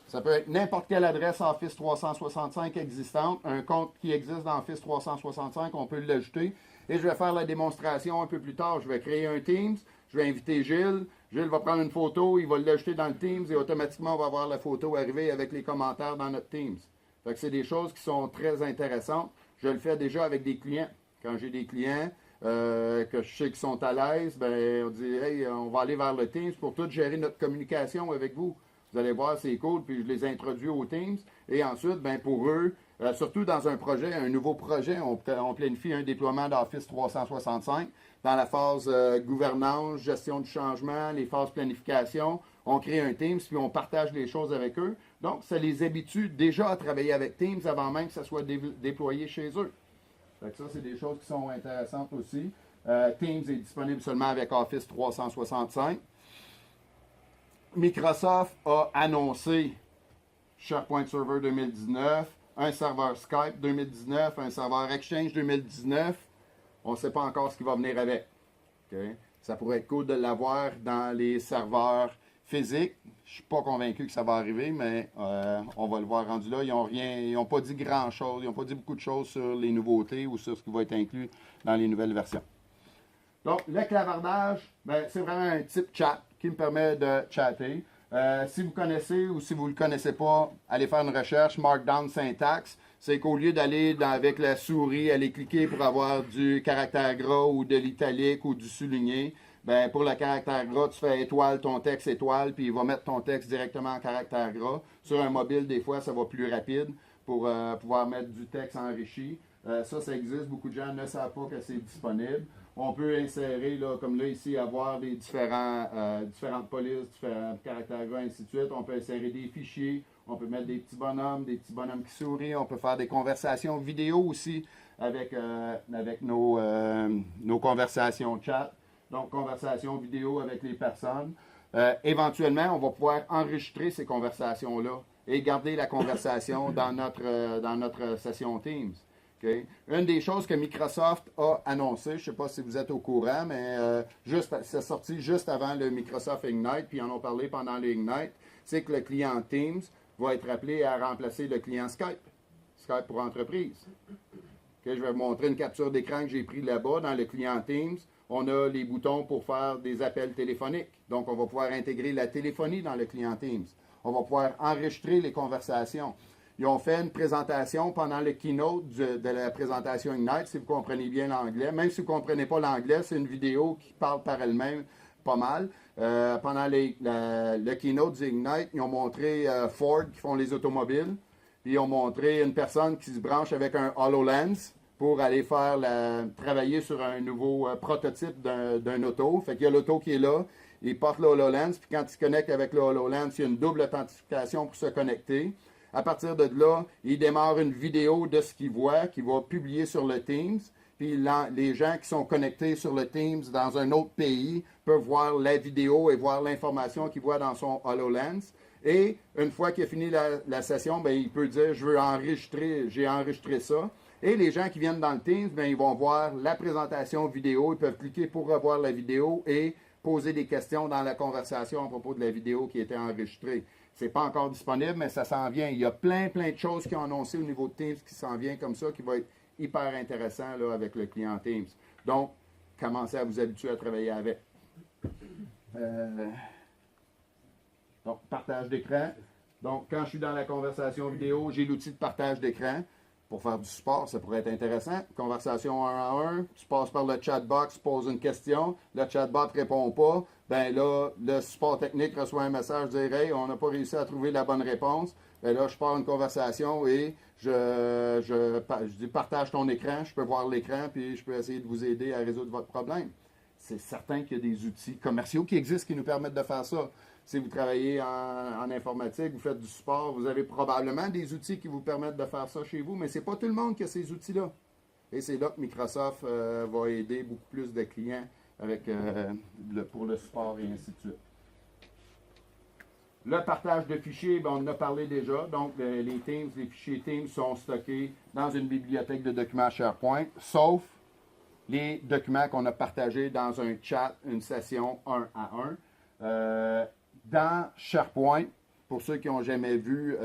Ça peut être n'importe quelle adresse Office 365 existante, un compte qui existe dans Office 365, on peut l'ajouter. Et je vais faire la démonstration un peu plus tard. Je vais créer un Teams, je vais inviter Gilles. Gilles va prendre une photo, il va l'ajouter dans le Teams et automatiquement, on va voir la photo arriver avec les commentaires dans notre Teams. Fait que c'est des choses qui sont très intéressantes. Je le fais déjà avec des clients. Quand j'ai des clients que je sais qu'ils sont à l'aise, ben, on dit « Hey, on va aller vers le Teams pour tout gérer notre communication avec vous. » Vous allez voir, c'est cool, puis je les introduis au Teams. Et ensuite, ben, pour eux, surtout dans un projet, un nouveau projet, on planifie un déploiement d'Office 365. Dans la phase gouvernance, gestion du changement, les phases planification, on crée un Teams, puis on partage les choses avec eux. Donc, ça les habitue déjà à travailler avec Teams avant même que ça soit déployé chez eux. Fait que ça, c'est des choses qui sont intéressantes aussi. Teams est disponible seulement avec Office 365. Microsoft a annoncé SharePoint Server 2019, un serveur Skype 2019, un serveur Exchange 2019. On ne sait pas encore ce qui va venir avec. Okay? Ça pourrait être cool de l'avoir dans les serveurs physiques. Je ne suis pas convaincu que ça va arriver, mais on va le voir rendu là. Ils n'ont pas dit grand-chose, ils n'ont pas dit beaucoup de choses sur les nouveautés ou sur ce qui va être inclus dans les nouvelles versions. Donc, le clavardage, ben, c'est vraiment un type chat qui me permet de chatter. Si vous connaissez ou si vous ne le connaissez pas, allez faire une recherche Markdown Syntax. C'est qu'au lieu d'aller avec la souris, aller cliquer pour avoir du caractère gras ou de l'italique ou du souligné, ben, pour le caractère gras, tu fais étoile, ton texte étoile, puis il va mettre ton texte directement en caractère gras. Sur un mobile, des fois, ça va plus rapide pour pouvoir mettre du texte enrichi. Ça existe. Beaucoup de gens ne savent pas que c'est disponible. On peut insérer, là, comme là ici, avoir des différentes polices, différents caractères gras, ainsi de suite. On peut insérer des fichiers, on peut mettre des petits bonhommes qui sourient. On peut faire des conversations vidéo aussi avec nos conversations chat. Donc, conversations vidéo avec les personnes. Éventuellement, on va pouvoir enregistrer ces conversations-là et garder la conversation dans notre session Teams. Okay. Une des choses que Microsoft a annoncé, je ne sais pas si vous êtes au courant, mais c'est sorti juste avant le Microsoft Ignite, puis ils en ont parlé pendant le Ignite, c'est que le client Teams va être appelé à remplacer le client Skype, Skype pour entreprise. Okay, je vais vous montrer une capture d'écran que j'ai pris là-bas dans le client Teams. On a les boutons pour faire des appels téléphoniques. Donc, on va pouvoir intégrer la téléphonie dans le client Teams. On va pouvoir enregistrer les conversations. Ils ont fait une présentation pendant le keynote de la présentation Ignite, si vous comprenez bien l'anglais. Même si vous ne comprenez pas l'anglais, c'est une vidéo qui parle par elle-même pas mal. Pendant le keynote du Ignite, ils ont montré Ford qui font les automobiles. Puis ils ont montré une personne qui se branche avec un HoloLens pour aller travailler sur un nouveau prototype d'un auto. Fait qu'il y a l'auto qui est là. il porte le HoloLens, puis quand il se connecte avec le HoloLens, il y a une double authentification pour se connecter. À partir de là, il démarre une vidéo de ce qu'il voit, qu'il va publier sur le Teams. Puis les gens qui sont connectés sur le Teams dans un autre pays peuvent voir la vidéo et voir l'information qu'il voit dans son HoloLens. Et une fois qu'il a fini la session, bien, il peut dire « Je veux enregistrer, j'ai enregistré ça ». Et les gens qui viennent dans le Teams, bien, ils vont voir la présentation vidéo. Ils peuvent cliquer pour revoir la vidéo et poser des questions dans la conversation à propos de la vidéo qui était enregistrée. Ce n'est pas encore disponible, mais ça s'en vient. Il y a plein de choses qui ont annoncé au niveau de Teams qui s'en vient comme ça, qui va être hyper intéressant là, avec le client Teams. Donc, commencez à vous habituer à travailler avec. Donc, partage d'écran. Donc, quand je suis dans la conversation vidéo, j'ai l'outil de partage d'écran. Pour faire du support, ça pourrait être intéressant. Conversation 1 à 1, tu passes par le chat box, poses une question, le chatbot ne répond pas. Bien là, le support technique reçoit un message, dire « Hey, on n'a pas réussi à trouver la bonne réponse. » Bien là, je pars une conversation et je dis « Partage ton écran, je peux voir l'écran, puis je peux essayer de vous aider à résoudre votre problème. » C'est certain qu'il y a des outils commerciaux qui existent qui nous permettent de faire ça. Si vous travaillez en informatique, vous faites du support, vous avez probablement des outils qui vous permettent de faire ça chez vous, mais ce n'est pas tout le monde qui a ces outils-là. Et c'est là que Microsoft va aider beaucoup plus de clients avec, pour le support et ainsi de suite. Le partage de fichiers, bien, on en a parlé déjà. Donc, les Teams, les fichiers Teams sont stockés dans une bibliothèque de documents SharePoint, sauf les documents qu'on a partagés dans un chat, une session 1 à 1. Dans SharePoint, pour ceux qui n'ont jamais vu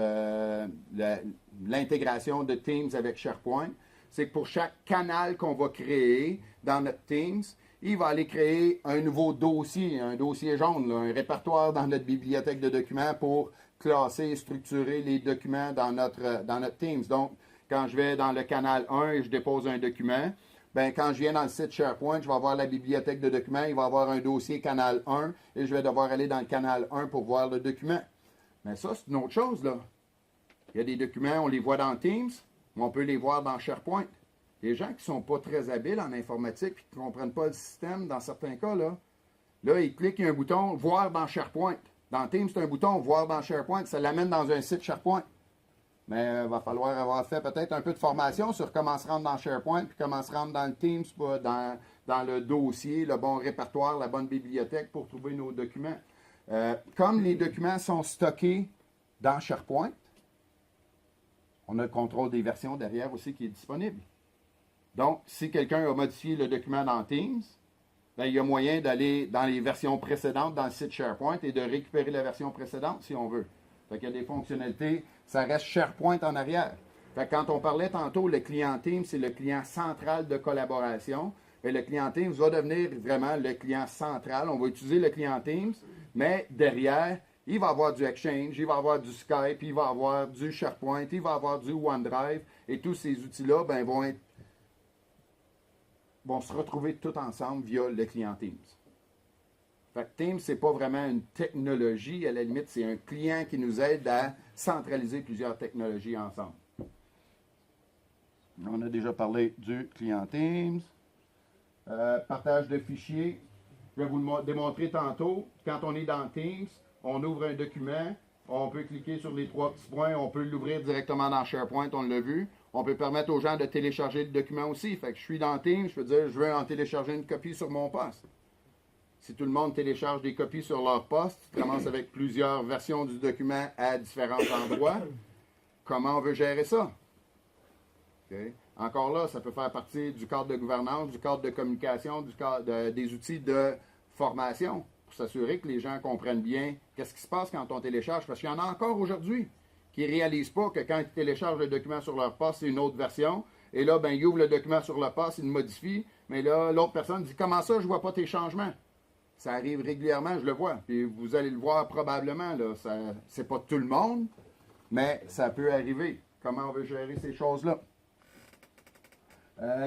l'intégration de Teams avec SharePoint, c'est que pour chaque canal qu'on va créer dans notre Teams, il va aller créer un nouveau dossier, un dossier jaune, là, un répertoire dans notre bibliothèque de documents pour classer et structurer les documents dans notre Teams. Donc, quand je vais dans le canal 1 et je dépose un document, bien, quand je viens dans le site SharePoint, je vais avoir la bibliothèque de documents, il va y avoir un dossier canal 1 et je vais devoir aller dans le canal 1 pour voir le document. Mais ça, c'est une autre chose, là. Il y a des documents, on les voit dans Teams, mais on peut les voir dans SharePoint. Les gens qui ne sont pas très habiles en informatique et qui ne comprennent pas le système, dans certains cas, là, ils cliquent, il y a un bouton « Voir dans SharePoint ». Dans Teams, c'est un bouton « Voir dans SharePoint ». Ça l'amène dans un site SharePoint. Mais il va falloir avoir fait peut-être un peu de formation sur comment se rendre dans SharePoint, puis comment se rendre dans le Teams, dans le dossier, le bon répertoire, la bonne bibliothèque pour trouver nos documents. Comme les documents sont stockés dans SharePoint, on a le contrôle des versions derrière aussi qui est disponible. Donc, si quelqu'un a modifié le document dans Teams, bien, il y a moyen d'aller dans les versions précédentes dans le site SharePoint et de récupérer la version précédente si on veut. Fait qu'il y a des fonctionnalités, ça reste SharePoint en arrière. Fait que quand on parlait tantôt, le client Teams, c'est le client central de collaboration. Et le client Teams va devenir vraiment le client central. On va utiliser le client Teams, mais derrière, il va avoir du Exchange, il va avoir du Skype, il va avoir du SharePoint, il va avoir du OneDrive. Et tous ces outils-là ben, vont se retrouver tout ensemble via le client Teams. Fait que Teams, ce n'est pas vraiment une technologie. À la limite, c'est un client qui nous aide à centraliser plusieurs technologies ensemble. On a déjà parlé du client Teams. Partage de fichiers. Je vais vous le démontrer tantôt. Quand on est dans Teams, on ouvre un document. On peut cliquer sur les 3 petits points. On peut l'ouvrir directement dans SharePoint, on l'a vu. On peut permettre aux gens de télécharger le document aussi. Fait que je suis dans Teams, je peux dire, je veux en télécharger une copie sur mon poste. Si tout le monde télécharge des copies sur leur poste, tu te ramasses avec plusieurs versions du document à différents endroits. Comment on veut gérer ça? Okay. Encore là, ça peut faire partie du cadre de gouvernance, du cadre de communication, du cadre des outils de formation pour s'assurer que les gens comprennent bien qu'est-ce qui se passe quand on télécharge. Parce qu'il y en a encore aujourd'hui qui ne réalisent pas que quand ils téléchargent le document sur leur poste, c'est une autre version. Et là, ben, ils ouvrent le document sur le poste, ils le modifient. Mais là, l'autre personne dit « Comment ça, je ne vois pas tes changements? » Ça arrive régulièrement, je le vois. Puis vous allez le voir probablement. Ce n'est pas tout le monde, mais ça peut arriver. Comment on veut gérer ces choses-là?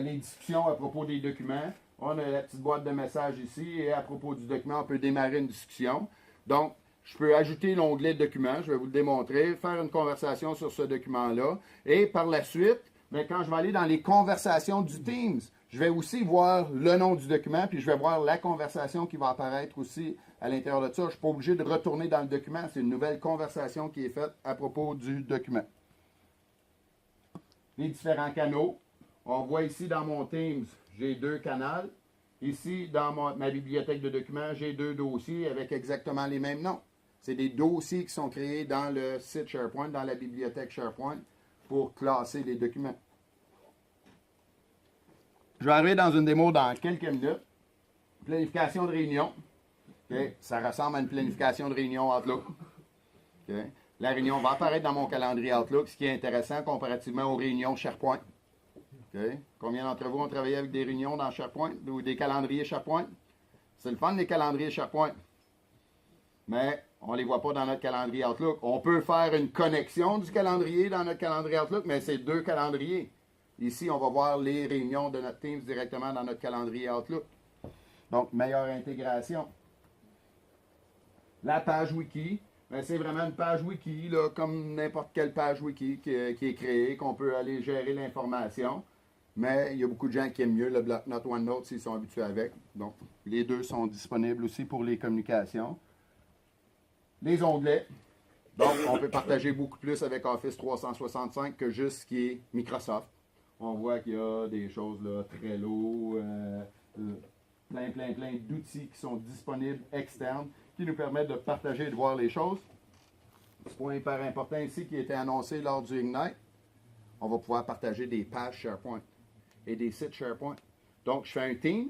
Les discussions à propos des documents. On a la petite boîte de messages ici. Et à propos du document, on peut démarrer une discussion. Donc, je peux ajouter l'onglet document. Je vais vous le démontrer. Faire une conversation sur ce document-là. Et par la suite, bien, quand je vais aller dans les conversations du Teams, Je vais aussi voir le nom du document, puis je vais voir la conversation qui va apparaître aussi à l'intérieur de ça. Je ne suis pas obligé de retourner dans le document. C'est une nouvelle conversation qui est faite à propos du document. Les différents canaux. On voit ici dans mon Teams, j'ai 2 canaux. Ici, dans ma bibliothèque de documents, j'ai 2 dossiers avec exactement les mêmes noms. C'est des dossiers qui sont créés dans le site SharePoint, dans la bibliothèque SharePoint, pour classer les documents. Je vais arriver dans une démo dans quelques minutes. Planification de réunion. Okay. Ça ressemble à une planification de réunion Outlook. Okay. La réunion va apparaître dans mon calendrier Outlook, ce qui est intéressant comparativement aux réunions SharePoint. Okay. Combien d'entre vous ont travaillé avec des réunions dans SharePoint ou des calendriers SharePoint? C'est le fun des calendriers SharePoint. Mais on ne les voit pas dans notre calendrier Outlook. On peut faire une connexion du calendrier dans notre calendrier Outlook, mais c'est 2 calendriers. Ici, on va voir les réunions de notre Teams directement dans notre calendrier Outlook. Donc, meilleure intégration. La page Wiki, c'est vraiment une page Wiki, là, comme n'importe quelle page Wiki qui est créée, qu'on peut aller gérer l'information. Mais il y a beaucoup de gens qui aiment mieux le bloc-notes OneNote s'ils sont habitués avec. Donc, les 2 sont disponibles aussi pour les communications. Les onglets. Donc, on peut partager beaucoup plus avec Office 365 que juste ce qui est Microsoft. On voit qu'il y a des choses là, Trello, plein d'outils qui sont disponibles externes qui nous permettent de partager et de voir les choses. Ce point hyper important ici qui a été annoncé lors du Ignite, on va pouvoir partager des pages SharePoint et des sites SharePoint. Donc, je fais un team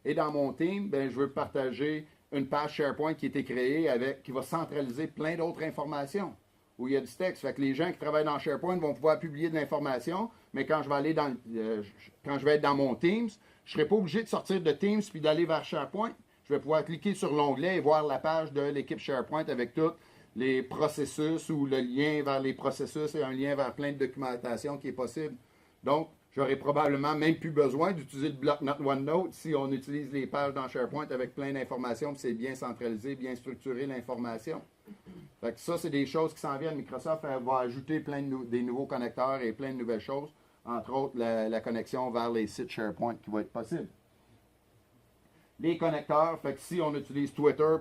et dans mon team, ben, je veux partager une page SharePoint qui a été créée qui va centraliser plein d'autres informations où il y a du texte. Fait que les gens qui travaillent dans SharePoint vont pouvoir publier de l'information, mais quand je vais aller quand je vais être dans mon Teams, je ne serai pas obligé de sortir de Teams puis d'aller vers SharePoint. Je vais pouvoir cliquer sur l'onglet et voir la page de l'équipe SharePoint avec tous les processus ou le lien vers les processus et un lien vers plein de documentation qui est possible. Donc, j'aurai probablement même plus besoin d'utiliser le bloc-notes OneNote si on utilise les pages dans SharePoint avec plein d'informations, puis c'est bien centralisé, bien structuré l'information. Fait que ça, c'est des choses qui s'en viennent. Microsoft va ajouter des nouveaux connecteurs et plein de nouvelles choses, entre autres la connexion vers les sites SharePoint qui va être possible. Les connecteurs, fait que si on utilise Twitter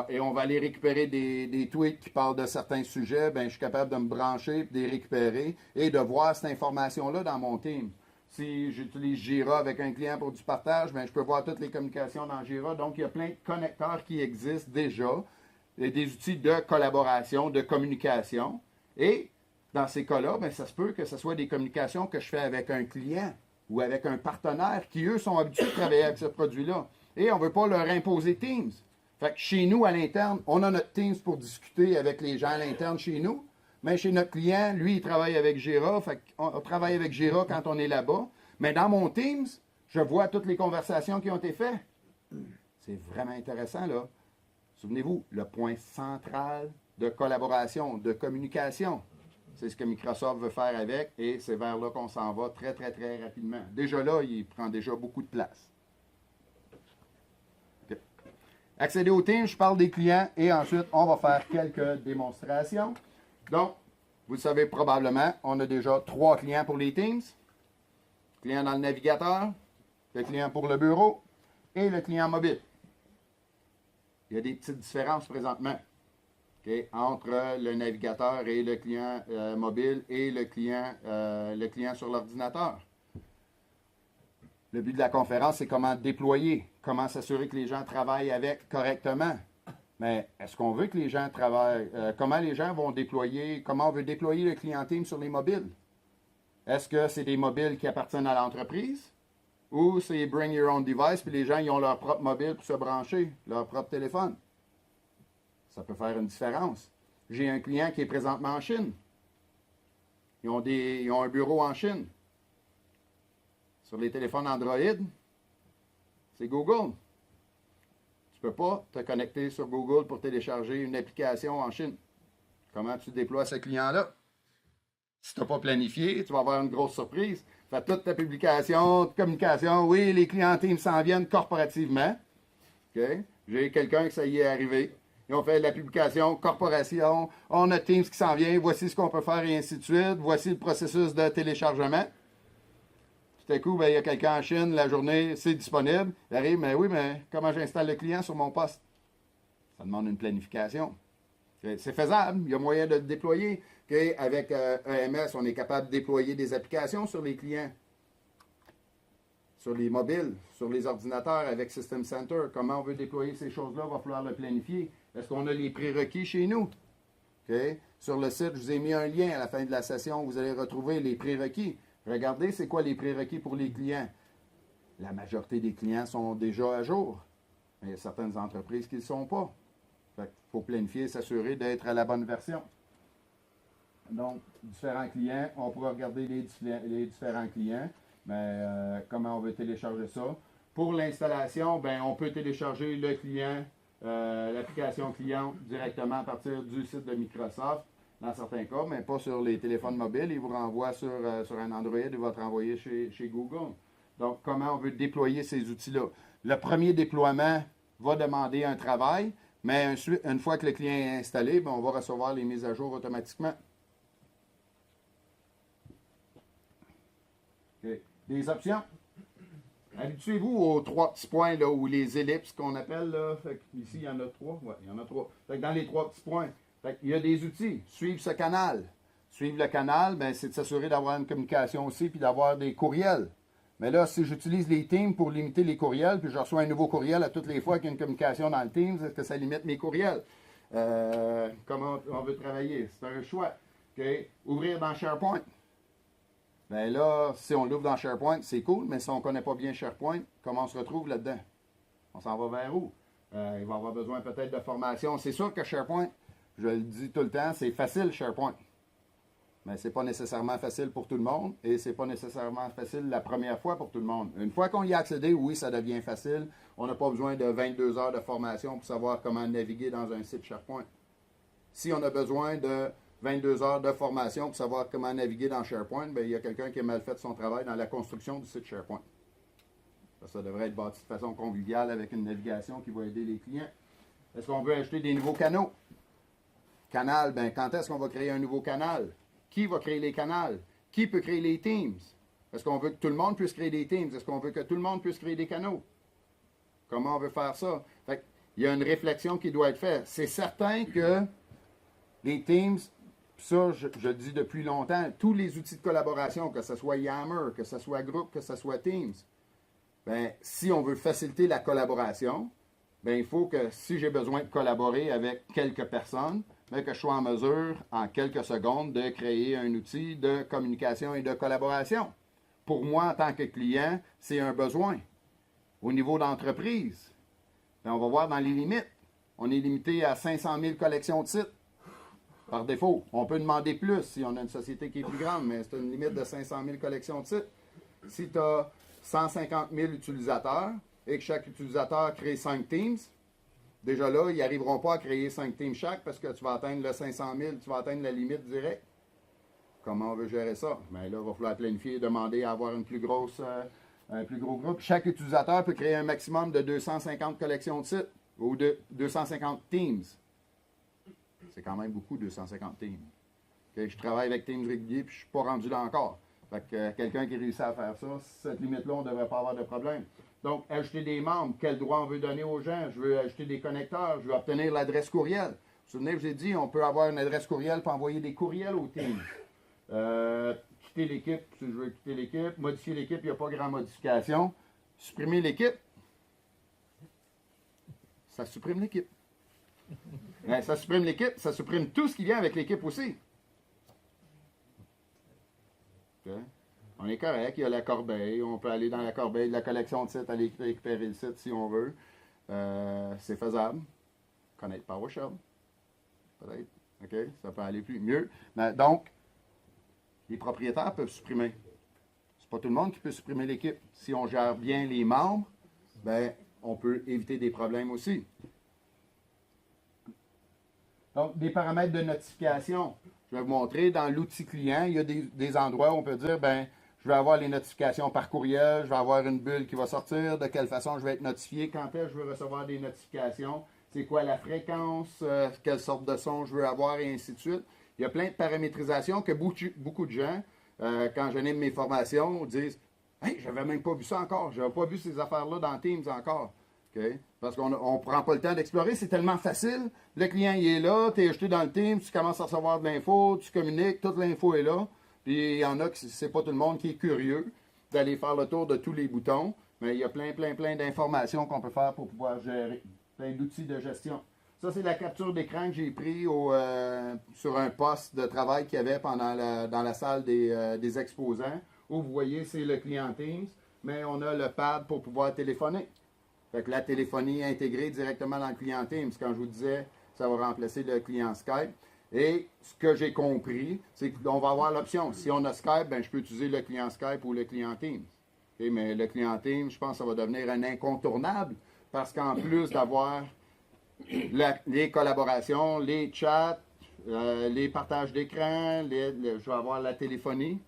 et on va aller récupérer des tweets qui parlent de certains sujets, ben, je suis capable de me brancher, de les récupérer et de voir cette information-là dans mon team. Si j'utilise Jira avec un client pour du partage, ben, je peux voir toutes les communications dans Jira. Donc, il y a plein de connecteurs qui existent déjà, et des outils de collaboration, de communication. Et dans ces cas-là, ben, ça se peut que ce soit des communications que je fais avec un client ou avec un partenaire qui, eux, sont habitués de travailler avec ce produit-là. Et on ne veut pas leur imposer Teams. Fait que chez nous, à l'interne, on a notre Teams pour discuter avec les gens à l'interne chez nous. Mais chez notre client, lui, il travaille avec Jira. Fait qu'on travaille avec Jira quand on est là-bas. Mais dans mon Teams, je vois toutes les conversations qui ont été faites. C'est vraiment intéressant, là. Souvenez-vous, le point central de collaboration, de communication. C'est ce que Microsoft veut faire avec et c'est vers là qu'on s'en va très, très, très rapidement. Déjà là, il prend déjà beaucoup de place. Okay. Accéder au Teams, je parle des clients et ensuite, on va faire quelques démonstrations. Donc, vous le savez probablement, on a déjà 3 clients pour les Teams. Le client dans le navigateur, le client pour le bureau et le client mobile. Il y a des petites différences présentement entre le navigateur et le client mobile et le client sur l'ordinateur. Le but de la conférence, c'est comment déployer, comment s'assurer que les gens travaillent avec correctement. Mais est-ce qu'on veut que les gens travaillent? Comment les gens vont déployer? Comment on veut déployer le client Teams sur les mobiles? Est-ce que c'est des mobiles qui appartiennent à l'entreprise? Ou c'est bring your own device, puis les gens ils ont leur propre mobile pour se brancher, leur propre téléphone? Ça peut faire une différence. J'ai un client qui est présentement en Chine. Ils ont un bureau en Chine. Sur les téléphones Android, c'est Google. Tu ne peux pas te connecter sur Google pour télécharger une application en Chine. Comment tu déploies ce client-là? Si tu n'as pas planifié, tu vas avoir une grosse surprise. Fais toute ta publication, de communication. Oui, les clients Teams s'en viennent corporativement. Okay. J'ai quelqu'un que ça y est arrivé. Ils ont fait la publication corporation. On a Teams qui s'en vient. Voici ce qu'on peut faire et ainsi de suite. Voici le processus de téléchargement. Tout à coup, ben, il y a quelqu'un en Chine, la journée, c'est disponible. Il arrive, mais oui, mais comment j'installe le client sur mon poste? Ça demande une planification. C'est faisable, il y a moyen de le déployer. Okay? Avec EMS, on est capable de déployer des applications sur les clients, sur les mobiles, sur les ordinateurs avec System Center. Comment on veut déployer ces choses-là, il va falloir le planifier. Est-ce qu'on a les prérequis chez nous? Okay? Sur le site, je vous ai mis un lien à la fin de la session où vous allez retrouver les prérequis. Regardez, c'est quoi les prérequis pour les clients. La majorité des clients sont déjà à jour. Mais il y a certaines entreprises qui ne le sont pas. Il faut planifier et s'assurer d'être à la bonne version. Donc, différents clients, on pourra regarder les différents clients, mais comment on veut télécharger ça. Pour l'installation, ben, on peut télécharger le client, l'application client directement à partir du site de Microsoft, dans certains cas, mais pas sur les téléphones mobiles. Il vous renvoie sur un Android, il va te renvoyer chez Google. Donc, comment on veut déployer ces outils-là. Le premier déploiement va demander un travail, mais une fois que le client est installé, ben, on va recevoir les mises à jour automatiquement. Okay. Des options. Habituez-vous aux 3 petits points, là, ou les ellipses qu'on appelle. Là. Ici, il y en a 3. Oui, il y en a 3. Dans les 3 petits points, il y a des outils. Suivre ce canal. Suivre le canal, ben, c'est de s'assurer d'avoir une communication aussi, puis d'avoir des courriels. Mais là, si j'utilise les Teams pour limiter les courriels, puis je reçois un nouveau courriel à toutes les fois qu'il y a une communication dans le Teams, est-ce que ça limite mes courriels? Comment on veut travailler? C'est un choix. Okay. Ouvrir dans SharePoint. Bien là, si on l'ouvre dans SharePoint, c'est cool, mais si on ne connaît pas bien SharePoint, comment on se retrouve là-dedans? On s'en va vers où? Il va avoir besoin peut-être de formation. C'est sûr que SharePoint, je le dis tout le temps, c'est facile SharePoint. Mais ce n'est pas nécessairement facile pour tout le monde et ce n'est pas nécessairement facile la première fois pour tout le monde. Une fois qu'on y a accédé, oui, ça devient facile. On n'a pas besoin de 22 heures de formation pour savoir comment naviguer dans un site SharePoint. Si on a besoin de 22 heures de formation pour savoir comment naviguer dans SharePoint, bien, il y a quelqu'un qui a mal fait son travail dans la construction du site SharePoint. Ça devrait être bâti de façon conviviale avec une navigation qui va aider les clients. Est-ce qu'on veut ajouter des nouveaux canaux? Canal, bien, quand est-ce qu'on va créer un nouveau canal? Qui va créer les canaux? Qui peut créer les Teams? Est-ce qu'on veut que tout le monde puisse créer des Teams? Est-ce qu'on veut que tout le monde puisse créer des canaux? Comment on veut faire ça? Fait, il y a une réflexion qui doit être faite. C'est certain que les Teams, ça, je le dis depuis longtemps, tous les outils de collaboration, que ce soit Yammer, que ce soit Group, que ce soit Teams, bien, si on veut faciliter la collaboration, bien, il faut que si j'ai besoin de collaborer avec quelques personnes, bien, que je sois en mesure, en quelques secondes, de créer un outil de communication et de collaboration. Pour moi, en tant que client, c'est un besoin. Au niveau d'entreprise, bien, on va voir dans les limites. On est limité à 500 000 collections de sites. Par défaut, on peut demander plus si on a une société qui est plus grande, mais c'est une limite de 500 000 collections de sites. Si tu as 150 000 utilisateurs et que chaque utilisateur crée 5 Teams, déjà là, ils n'arriveront pas à créer 5 Teams chaque parce que tu vas atteindre le 500 000, tu vas atteindre la limite directe. Comment on veut gérer ça? Bien là, il va falloir planifier et demander à avoir un plus gros groupe. Chaque utilisateur peut créer un maximum de 250 collections de sites ou de 250 Teams. C'est quand même beaucoup, 250 Teams. Okay, je travaille avec Teams régulier puis je ne suis pas rendu là encore. Fait que quelqu'un qui réussit à faire ça, cette limite-là, on ne devrait pas avoir de problème. Donc, ajouter des membres, quel droit on veut donner aux gens? Je veux ajouter des connecteurs, je veux obtenir l'adresse courriel. Vous vous souvenez, je vous ai dit, on peut avoir une adresse courriel pour envoyer des courriels au Teams. Quitter l'équipe, si je veux quitter l'équipe. Modifier l'équipe, il n'y a pas grand modification. Supprimer l'équipe, ça supprime l'équipe. Ça supprime l'équipe, ça supprime tout ce qui vient avec l'équipe aussi. Okay. On est correct, il y a la corbeille, on peut aller dans la corbeille de la collection de sites, aller récupérer le site si on veut. C'est faisable. Connaître PowerShell, peut-être. OK, ça peut aller plus mieux. Mais donc, les propriétaires peuvent supprimer. C'est pas tout le monde qui peut supprimer l'équipe. Si on gère bien les membres, ben, on peut éviter des problèmes aussi. Donc, des paramètres de notification. Je vais vous montrer dans l'outil client, il y a des endroits où on peut dire, ben, je vais avoir les notifications par courriel, je vais avoir une bulle qui va sortir, de quelle façon je vais être notifié, quand est-ce que je veux recevoir des notifications, c'est quoi la fréquence, quelle sorte de son je veux avoir, et ainsi de suite. Il y a plein de paramétrisations que beaucoup de gens, quand j'anime mes formations, disent, Hey, j'avais même pas vu ça encore. J'avais pas vu ces affaires-là dans Teams encore. OK? Parce qu'on ne prend pas le temps d'explorer. C'est tellement facile. Le client, il est là. Tu es ajouté dans le Teams. Tu commences à recevoir de l'info. Tu communiques. Toute l'info est là. Puis il y en a que c'est pas tout le monde qui est curieux d'aller faire le tour de tous les boutons. Mais il y a plein d'informations qu'on peut faire pour pouvoir gérer. Plein d'outils de gestion. Ça, c'est la capture d'écran que j'ai pris sur un poste de travail qu'il y avait dans la salle des exposants. Où vous voyez, c'est le client Teams, mais on a le pad pour pouvoir téléphoner. Fait que la téléphonie intégrée directement dans le client Teams. Quand je vous disais, ça va remplacer le client Skype. Et ce que j'ai compris, c'est qu'on va avoir l'option. Si on a Skype, ben, je peux utiliser le client Skype ou le client Teams. Okay, mais le client Teams, je pense que ça va devenir un incontournable parce qu'en plus d'avoir les collaborations, les chats, les partages d'écran, je vais avoir la téléphonie.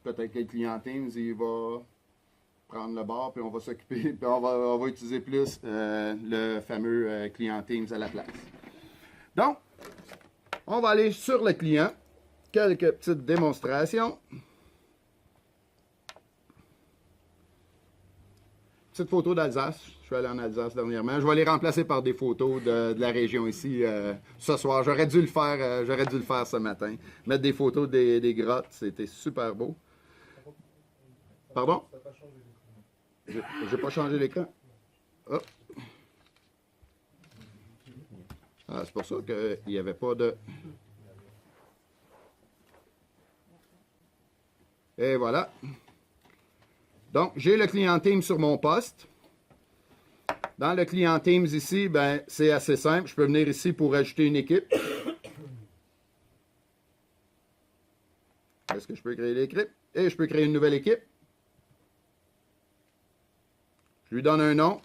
Peut-être que le client Teams, il va prendre le bord, puis on va s'occuper, puis on va utiliser plus le fameux client Teams à la place. Donc, on va aller sur le client. Quelques petites démonstrations. Petite photo d'Alsace. Je suis allé en Alsace dernièrement. Je vais les remplacer par des photos de la région ici ce soir. J'aurais dû le faire ce matin. Mettre des photos des grottes, c'était super beau. Pardon? J'ai pas changé l'écran. Oh. Ah, c'est pour ça qu'il n'y avait pas de... Et voilà. Donc, j'ai le client Teams sur mon poste. Dans le client Teams ici, ben, c'est assez simple. Je peux venir ici pour ajouter une équipe. Est-ce que je peux créer l'équipe? Et je peux créer une nouvelle équipe. Je lui donne un nom.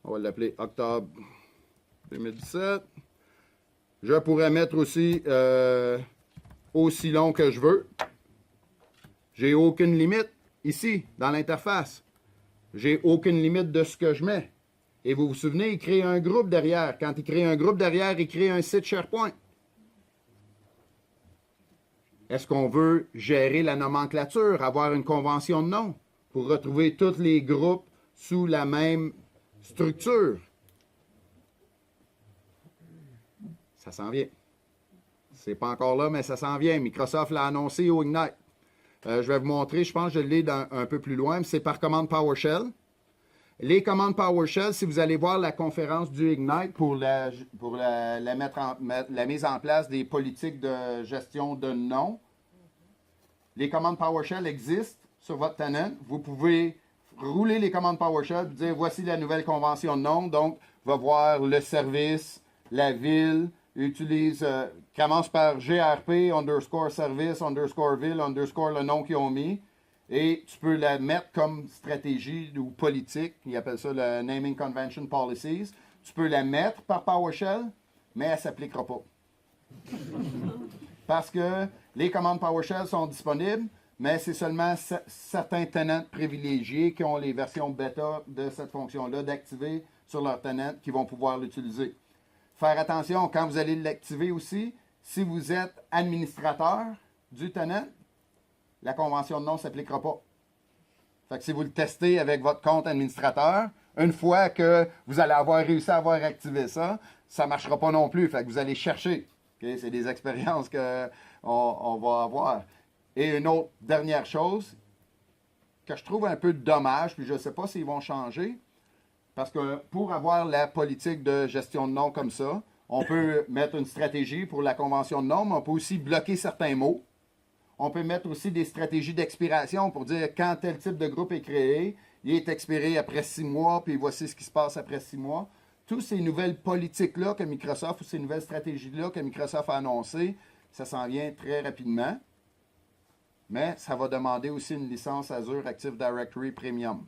On va l'appeler Octobre 2017. Je pourrais mettre aussi aussi long que je veux. J'ai aucune limite ici, dans l'interface. J'ai aucune limite de ce que je mets. Et vous vous souvenez, il crée un groupe derrière. Quand il crée un groupe derrière, il crée un site SharePoint. Est-ce qu'on veut gérer la nomenclature, avoir une convention de nom pour retrouver tous les groupes sous la même structure? Ça s'en vient. C'est pas encore là, mais ça s'en vient. Microsoft l'a annoncé au Ignite. Je vais vous montrer, je pense que je l'ai un peu plus loin, mais c'est par commande PowerShell. Les commandes PowerShell, si vous allez voir la conférence du Ignite pour la mise en place des politiques de gestion de noms, les commandes PowerShell existent sur votre tenant. Vous pouvez rouler les commandes PowerShell et dire voici la nouvelle convention de nom. Donc, va voir le service, la ville, commence par GRP, underscore service, underscore ville, underscore le nom qu'ils ont mis. Et tu peux la mettre comme stratégie ou politique. Ils appellent ça le Naming Convention Policies. Tu peux la mettre par PowerShell, mais elle ne s'appliquera pas. Parce que les commandes PowerShell sont disponibles, mais c'est seulement certains tenants privilégiés qui ont les versions bêta de cette fonction-là d'activer sur leur tenant qui vont pouvoir l'utiliser. Faire attention, quand vous allez l'activer aussi, si vous êtes administrateur du tenant, la convention de nom ne s'appliquera pas. Fait que si vous le testez avec votre compte administrateur, une fois que vous allez avoir réussi à avoir activé ça, ça ne marchera pas non plus. Fait que vous allez chercher. Okay? C'est des expériences qu'on va avoir. Et une autre dernière chose que je trouve un peu dommage, puis je ne sais pas s'ils vont changer, parce que pour avoir la politique de gestion de nom comme ça, on peut mettre une stratégie pour la convention de nom, mais on peut aussi bloquer certains mots. On peut mettre aussi des stratégies d'expiration pour dire quand tel type de groupe est créé, il est expiré après 6 mois, puis voici ce qui se passe après 6 mois. Toutes ces nouvelles politiques-là que Microsoft, ou ces nouvelles stratégies-là que Microsoft a annoncées, ça s'en vient très rapidement. Mais ça va demander aussi une licence Azure Active Directory Premium.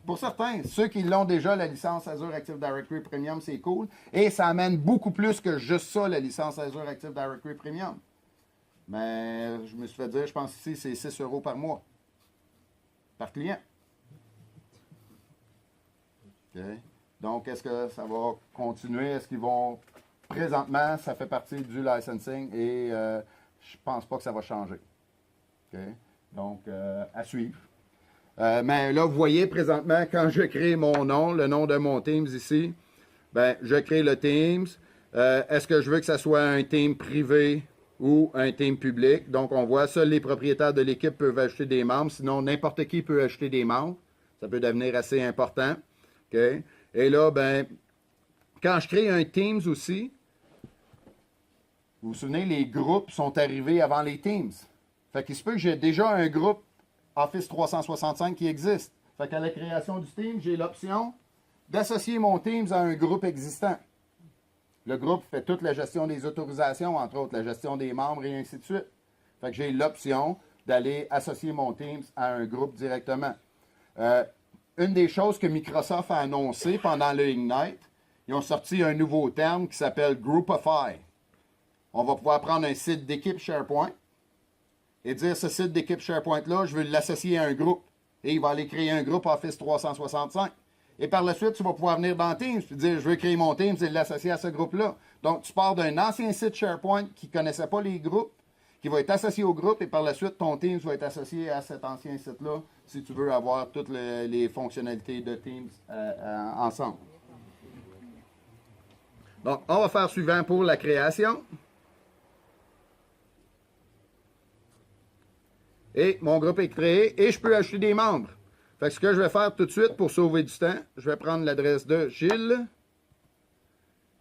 Pour certains, ceux qui l'ont déjà, la licence Azure Active Directory Premium, c'est cool. Et ça amène beaucoup plus que juste ça, la licence Azure Active Directory Premium. Mais je me suis fait dire, je pense ici, c'est 6 € par mois. Par client. OK. Donc, est-ce que ça va continuer? Est-ce qu'ils vont présentement, ça fait partie du licensing et je pense pas que ça va changer. OK? Donc, à suivre. Mais là, vous voyez présentement, quand je crée mon nom, le nom de mon Teams ici, ben, je crée le Teams. Est-ce que je veux que ça soit un team privé ou un team public? Donc, on voit, seuls les propriétaires de l'équipe peuvent ajouter des membres. Sinon, n'importe qui peut ajouter des membres. Ça peut devenir assez important. OK? Et là, ben, quand je crée un Teams aussi, vous vous souvenez, les groupes sont arrivés avant les Teams. Fait qu'il se peut que j'ai déjà un groupe Office 365 qui existe. Fait qu'à la création du Teams, j'ai l'option d'associer mon Teams à un groupe existant. Le groupe fait toute la gestion des autorisations, entre autres la gestion des membres et ainsi de suite. Fait que j'ai l'option d'aller associer mon Teams à un groupe directement. Une des choses que Microsoft a annoncé pendant le Ignite, ils ont sorti un nouveau terme qui s'appelle Groupify. On va pouvoir prendre un site d'équipe SharePoint et dire ce site d'équipe SharePoint-là, je veux l'associer à un groupe. Et il va aller créer un groupe Office 365. Et par la suite, tu vas pouvoir venir dans Teams et dire, je veux créer mon Teams et l'associer à ce groupe-là. Donc, tu pars d'un ancien site SharePoint qui ne connaissait pas les groupes, qui va être associé au groupe, et par la suite, ton Teams va être associé à cet ancien site-là, si tu veux avoir toutes les fonctionnalités de Teams ensemble. Donc, on va faire suivant pour la création. Et mon groupe est créé et je peux ajouter des membres. Fait que ce que je vais faire tout de suite pour sauver du temps, je vais prendre l'adresse de Gilles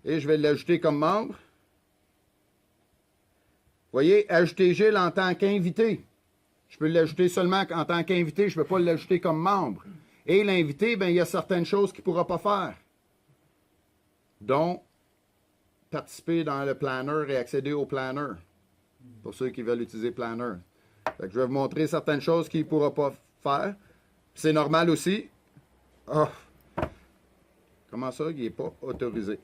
et je vais l'ajouter comme membre. Vous voyez, ajouter Gilles en tant qu'invité. Je peux l'ajouter seulement en tant qu'invité, je ne peux pas l'ajouter comme membre. Et l'invité, ben, il y a certaines choses qu'il ne pourra pas faire, dont participer dans le planner et accéder au planner, pour ceux qui veulent utiliser planner. Fait que je vais vous montrer certaines choses qu'il ne pourra pas faire. C'est normal aussi. Oh. Comment ça, il n'est pas autorisé?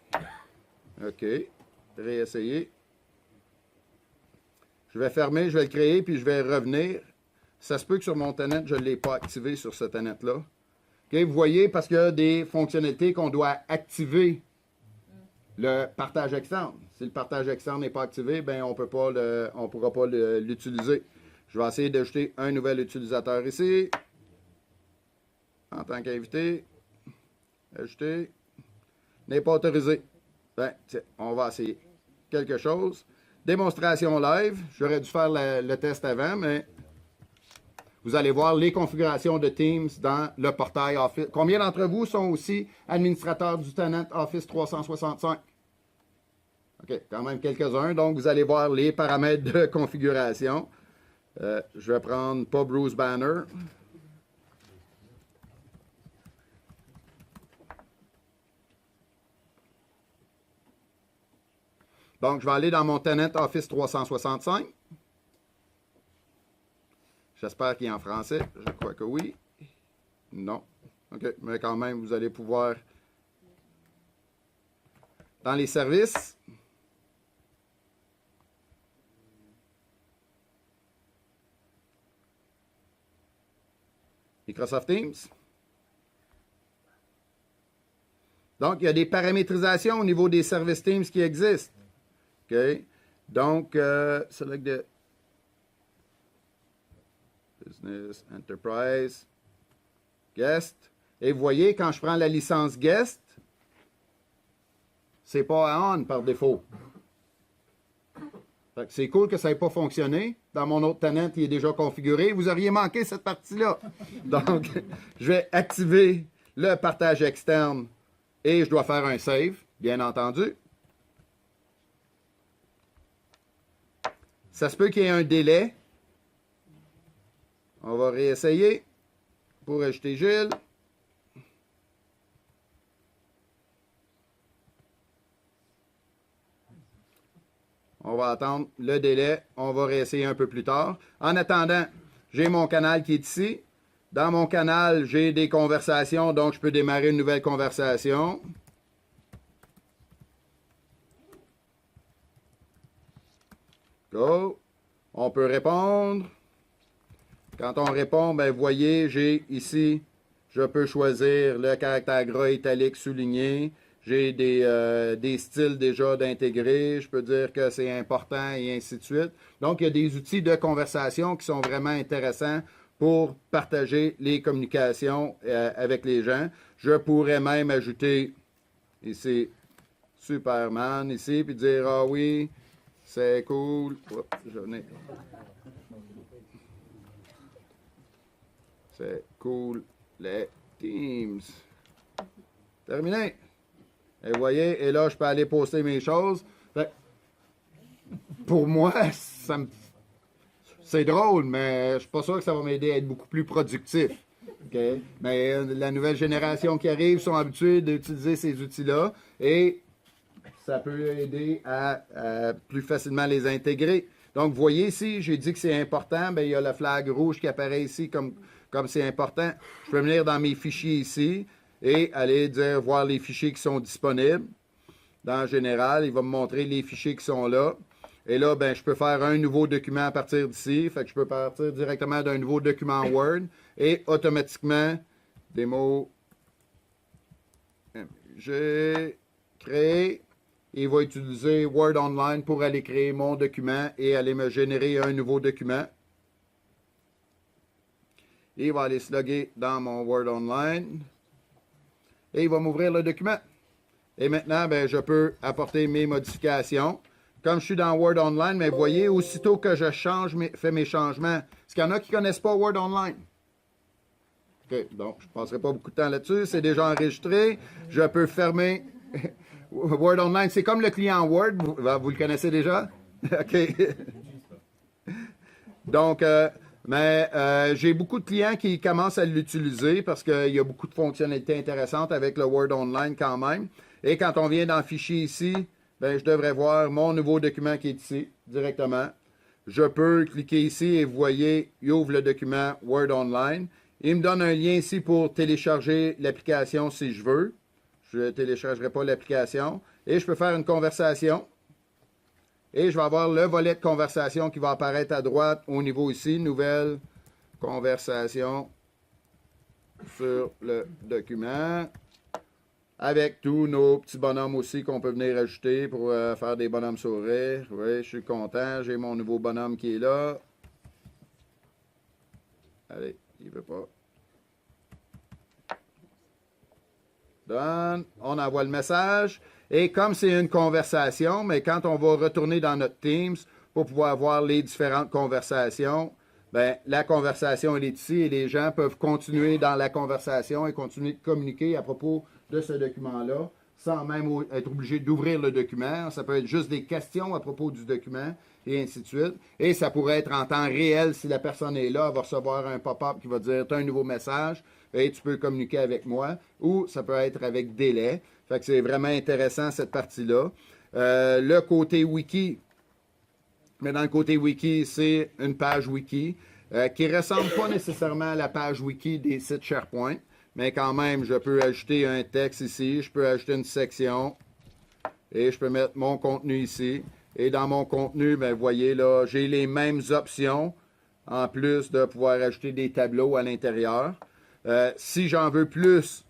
OK. Réessayer. Je vais fermer, je vais le créer, puis je vais revenir. Ça se peut que sur mon tenant, je ne l'ai pas activé sur ce tenant-là. OK, vous voyez, parce qu'il y a des fonctionnalités qu'on doit activer le partage externe. Si le partage externe n'est pas activé, ben on ne pourra pas l'utiliser. Je vais essayer d'ajouter un nouvel utilisateur ici. En tant qu'invité. Ajouter. N'est pas autorisé. Ben, tiens, on va essayer quelque chose. Démonstration live. J'aurais dû faire le test avant, mais vous allez voir les configurations de Teams dans le portail Office. Combien d'entre vous sont aussi administrateurs du tenant Office 365? OK, quand même quelques-uns. Donc, vous allez voir les paramètres de configuration. Je vais prendre pas Bruce Banner. Donc, je vais aller dans mon tenant Office 365. J'espère qu'il est en français. Je crois que oui. Non. OK, mais quand même, vous allez pouvoir... Dans les services... Microsoft Teams. Donc, il y a des paramétrisations au niveau des services Teams qui existent. OK? Donc, select the Business, Enterprise, Guest. Et vous voyez, quand je prends la licence Guest, c'est pas à on par défaut. C'est cool que ça n'ait pas fonctionné. Dans mon autre tenant, il est déjà configuré. Vous auriez manqué cette partie-là. Donc, je vais activer le partage externe et je dois faire un save, bien entendu. Ça se peut qu'il y ait un délai. On va réessayer pour ajouter Gilles. On va attendre le délai. On va réessayer un peu plus tard. En attendant, j'ai mon canal qui est ici. Dans mon canal, j'ai des conversations, donc je peux démarrer une nouvelle conversation. Go. On peut répondre. Quand on répond, ben, vous voyez, j'ai ici, je peux choisir le caractère gras italique souligné. J'ai des styles déjà d'intégrer. Je peux dire que c'est important et ainsi de suite. Donc, il y a des outils de conversation qui sont vraiment intéressants pour partager les communications avec les gens. Je pourrais même ajouter ici Superman ici, puis dire ah oui, c'est cool. Oups, c'est cool les Teams. Terminé. Et vous voyez, et là, je peux aller poster mes choses. Fait, pour moi, c'est drôle, mais je suis pas sûr que ça va m'aider à être beaucoup plus productif. Okay? Mais la nouvelle génération qui arrive sont habitués d'utiliser ces outils-là et ça peut aider à plus facilement les intégrer. Donc, vous voyez ici, j'ai dit que c'est important. Bien, il y a le flag rouge qui apparaît ici comme c'est important. Je peux venir dans mes fichiers ici et aller voir les fichiers qui sont disponibles. Dans général, il va me montrer les fichiers qui sont là. Et là, ben, je peux faire un nouveau document à partir d'ici. Fait que je peux partir directement d'un nouveau document Word et automatiquement, démo, j'ai créé. Il va utiliser Word Online pour aller créer mon document et aller me générer un nouveau document. Il va aller se loguer dans mon Word Online et il va m'ouvrir le document. Et maintenant, ben, je peux apporter mes modifications. Comme je suis dans Word Online, mais vous voyez, aussitôt que je fais mes changements, est-ce qu'il y en a qui ne connaissent pas Word Online? OK, donc je ne passerai pas beaucoup de temps là-dessus. C'est déjà enregistré. Je peux fermer Word Online. C'est comme le client Word. Vous le connaissez déjà? OK. Donc, j'ai beaucoup de clients qui commencent à l'utiliser parce qu'il y a beaucoup de fonctionnalités intéressantes avec le Word Online quand même. Et quand on vient dans le fichier ici, ben, je devrais voir mon nouveau document qui est ici, directement. Je peux cliquer ici et vous voyez, il ouvre le document Word Online. Il me donne un lien ici pour télécharger l'application si je veux. Je ne téléchargerai pas l'application. Et je peux faire une conversation. Et je vais avoir le volet de conversation qui va apparaître à droite au niveau ici. Nouvelle conversation sur le document. Avec tous nos petits bonhommes aussi qu'on peut venir ajouter pour faire des bonhommes sourire. Oui, je suis content. J'ai mon nouveau bonhomme qui est là. Allez, il ne veut pas. Donne. On envoie le message. Et comme c'est une conversation, mais quand on va retourner dans notre Teams pour pouvoir voir les différentes conversations, ben, la conversation elle est ici et les gens peuvent continuer dans la conversation et continuer de communiquer à propos de ce document-là, sans même être obligé d'ouvrir le document. Ça peut être juste des questions à propos du document, et ainsi de suite. Et ça pourrait être en temps réel, si la personne est là, elle va recevoir un pop-up qui va dire « Tu as un nouveau message et tu peux communiquer avec moi », ou ça peut être avec délai. Fait que c'est vraiment intéressant, cette partie-là. Le côté wiki, mais dans le côté wiki, c'est une page wiki qui ne ressemble pas nécessairement à la page wiki des sites SharePoint. Mais quand même, je peux ajouter un texte ici, je peux ajouter une section et je peux mettre mon contenu ici. Et dans mon contenu, ben, vous voyez là, j'ai les mêmes options en plus de pouvoir ajouter des tableaux à l'intérieur. Si j'en veux plus,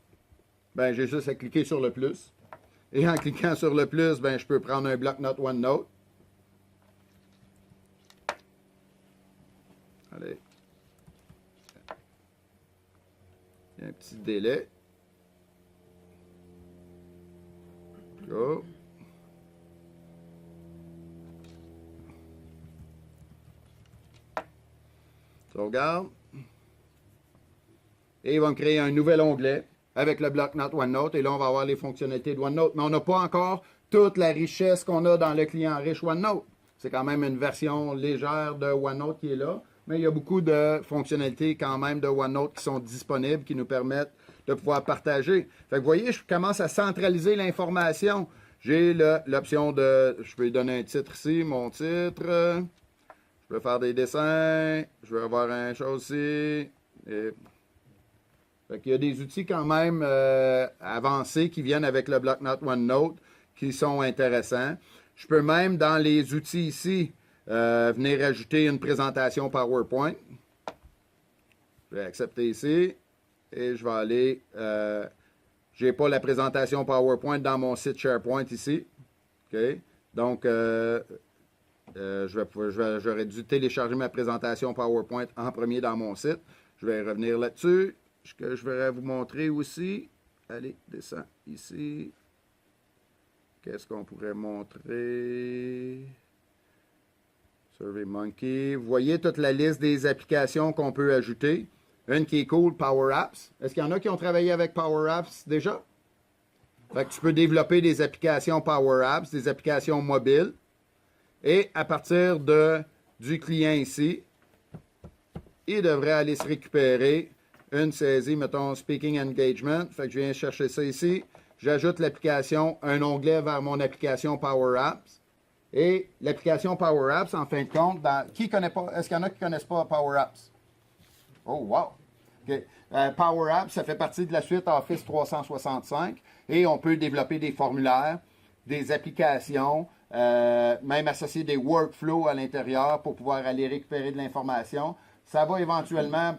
ben, j'ai juste à cliquer sur le plus. Et en cliquant sur le plus, ben, je peux prendre un bloc-notes OneNote. Allez. Il y a un petit délai. Go. Sauvegarde. Et il va me créer un nouvel onglet avec le bloc-notes OneNote. Et là, on va avoir les fonctionnalités de OneNote. Mais on n'a pas encore toute la richesse qu'on a dans le client riche OneNote. C'est quand même une version légère de OneNote qui est là. Mais il y a beaucoup de fonctionnalités quand même de OneNote qui sont disponibles, qui nous permettent de pouvoir partager. Fait que vous voyez, je commence à centraliser l'information. J'ai l'option de... Je peux lui donner un titre ici, mon titre. Je peux faire des dessins. Je vais avoir un chose ici. Et... Fait qu'il y a des outils quand même avancés qui viennent avec le bloc-notes OneNote qui sont intéressants. Je peux même, dans les outils ici, venir ajouter une présentation PowerPoint. Je vais accepter ici et je vais aller Je n'ai pas la présentation PowerPoint dans mon site SharePoint ici. OK? Donc, j'aurais dû télécharger ma présentation PowerPoint en premier dans mon site. Je vais revenir là-dessus. Ce que je vais vous montrer aussi. Allez, descends ici. Qu'est-ce qu'on pourrait montrer? SurveyMonkey. Vous voyez toute la liste des applications qu'on peut ajouter. Une qui est cool, Power Apps. Est-ce qu'il y en a qui ont travaillé avec Power Apps déjà? Fait que tu peux développer des applications Power Apps, des applications mobiles. Et à partir du client ici, il devrait aller se récupérer une saisie, mettons Speaking Engagement. Fait que je viens chercher ça ici. J'ajoute l'application, un onglet vers mon application Power Apps. Et l'application Power Apps, en fin de compte, qui connaît pas, est-ce qu'il y en a qui ne connaissent pas Power Apps? Oh, wow! Okay. Power Apps, ça fait partie de la suite Office 365 et on peut développer des formulaires, des applications, même associer des workflows à l'intérieur pour pouvoir aller récupérer de l'information. Ça va éventuellement,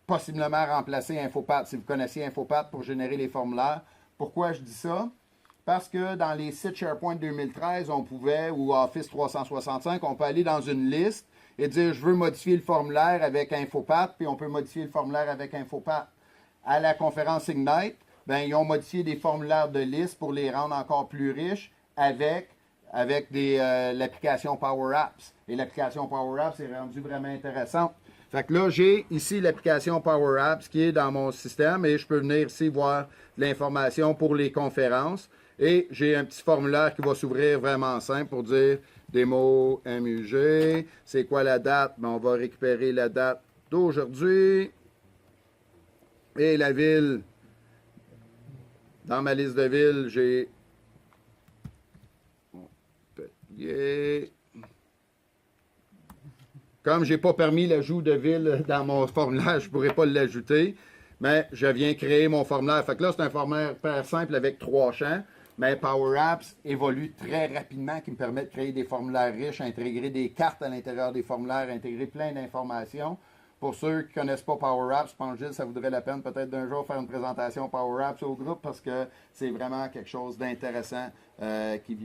possiblement remplacer InfoPath, si vous connaissez InfoPath pour générer les formulaires. Pourquoi je dis ça? Parce que dans les sites SharePoint 2013, on pouvait, ou Office 365, on peut aller dans une liste et dire je veux modifier le formulaire avec InfoPath, puis on peut modifier le formulaire avec InfoPath. À la conférence Ignite, ben, ils ont modifié des formulaires de liste pour les rendre encore plus riches avec l'application Power Apps. Et l'application Power Apps est rendue vraiment intéressante. Fait que là, j'ai ici l'application Power Apps qui est dans mon système et je peux venir ici voir l'information pour les conférences. Et j'ai un petit formulaire qui va s'ouvrir vraiment simple pour dire démo MUG. C'est quoi la date? Ben, on va récupérer la date d'aujourd'hui. Et la ville. Dans ma liste de villes, j'ai Montpellier. Comme je n'ai pas permis l'ajout de ville dans mon formulaire, je ne pourrais pas l'ajouter. Mais je viens créer mon formulaire. Fait que là, c'est un formulaire hyper simple avec 3 champs. Mais Power Apps évolue très rapidement, qui me permet de créer des formulaires riches, intégrer des cartes à l'intérieur des formulaires, intégrer plein d'informations. Pour ceux qui ne connaissent pas Power Apps, je pense que ça vaudrait la peine peut-être d'un jour faire une présentation Power Apps au groupe parce que c'est vraiment quelque chose d'intéressant qui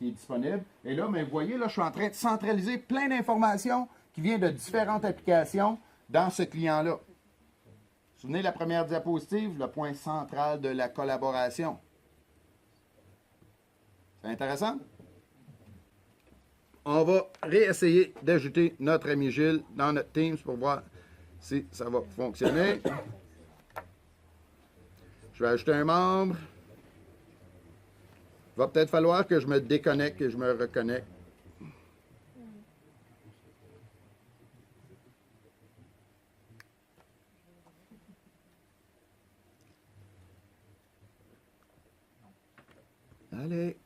est disponible. Et là, mais vous voyez, là, je suis en train de centraliser plein d'informations qui viennent de différentes applications dans ce client-là. Vous vous souvenez de la première diapositive, le point central de la collaboration. C'est intéressant? On va réessayer d'ajouter notre ami Gilles dans notre Teams pour voir si ça va fonctionner. Je vais ajouter un membre. Il va peut-être falloir que je me déconnecte et je me reconnecte. Allez.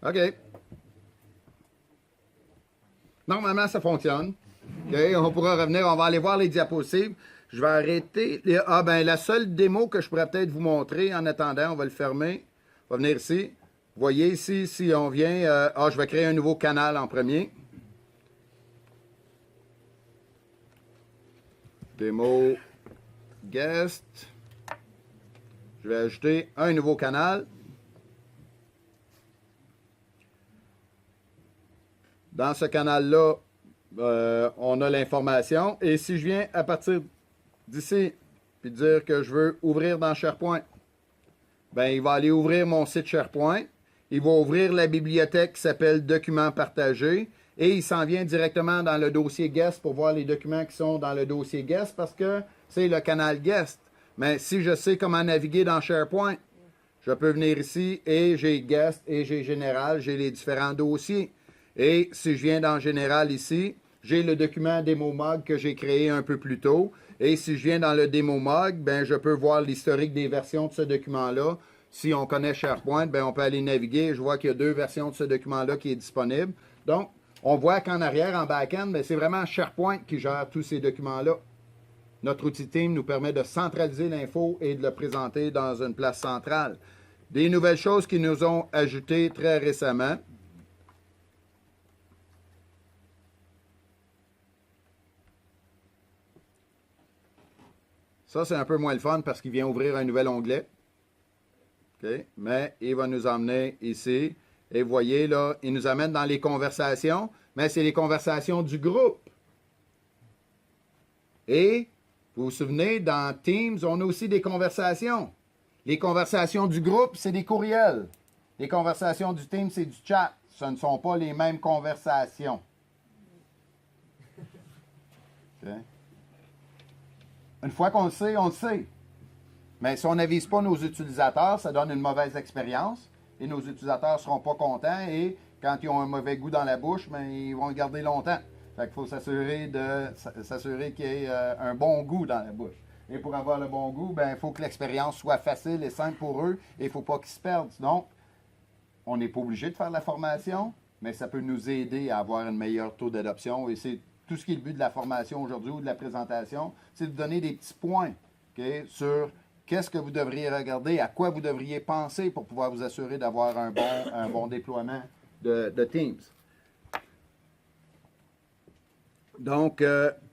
OK. Normalement, ça fonctionne. OK, on pourra revenir. On va aller voir les diapositives. Je vais arrêter. La seule démo que je pourrais peut-être vous montrer en attendant, on va le fermer. On va venir ici. Vous voyez ici, si on vient... je vais créer un nouveau canal en premier. Démo guest. Je vais ajouter un nouveau canal. Dans ce canal-là, on a l'information. Et si je viens à partir d'ici, puis dire que je veux ouvrir dans SharePoint, ben, il va aller ouvrir mon site SharePoint. Il va ouvrir la bibliothèque qui s'appelle Documents partagés. Et il s'en vient directement dans le dossier Guest pour voir les documents qui sont dans le dossier Guest parce que c'est le canal Guest. Mais si je sais comment naviguer dans SharePoint, je peux venir ici et j'ai Guest et j'ai Général, j'ai les différents dossiers. Et si je viens dans Général ici, j'ai le document DemoMog que j'ai créé un peu plus tôt. Et si je viens dans le DemoMog, ben, je peux voir l'historique des versions de ce document-là. Si on connaît SharePoint, ben, on peut aller naviguer. Je vois qu'il y a 2 versions de ce document-là qui est disponible. Donc, on voit qu'en arrière, en back-end, ben, c'est vraiment SharePoint qui gère tous ces documents-là. Notre outil Team nous permet de centraliser l'info et de le présenter dans une place centrale. des nouvelles choses qui nous ont ajoutées très récemment. Ça, c'est un peu moins le fun parce qu'il vient ouvrir un nouvel onglet. Okay? Mais il va nous emmener ici. Et vous voyez, là, il nous amène dans les conversations, mais c'est les conversations du groupe. Et, vous vous souvenez, dans Teams, on a aussi des conversations. Les conversations du groupe, c'est des courriels. Les conversations du Teams, c'est du chat. Ce ne sont pas les mêmes conversations. Okay? Une fois qu'on le sait, on le sait. Mais si on n'avise pas nos utilisateurs, ça donne une mauvaise expérience et nos utilisateurs ne seront pas contents et quand ils ont un mauvais goût dans la bouche, ben, ils vont le garder longtemps. Fait qu'il faut s'assurer qu'il y ait un bon goût dans la bouche. Et pour avoir le bon goût, ben, il faut que l'expérience soit facile et simple pour eux et il ne faut pas qu'ils se perdent. Donc, on n'est pas obligé de faire la formation, mais ça peut nous aider à avoir un meilleur taux d'adoption et c'est tout ce qui est le but de la formation aujourd'hui ou de la présentation, c'est de donner des petits points okay, sur qu'est-ce que vous devriez regarder, à quoi vous devriez penser pour pouvoir vous assurer d'avoir un bon déploiement de Teams. Donc,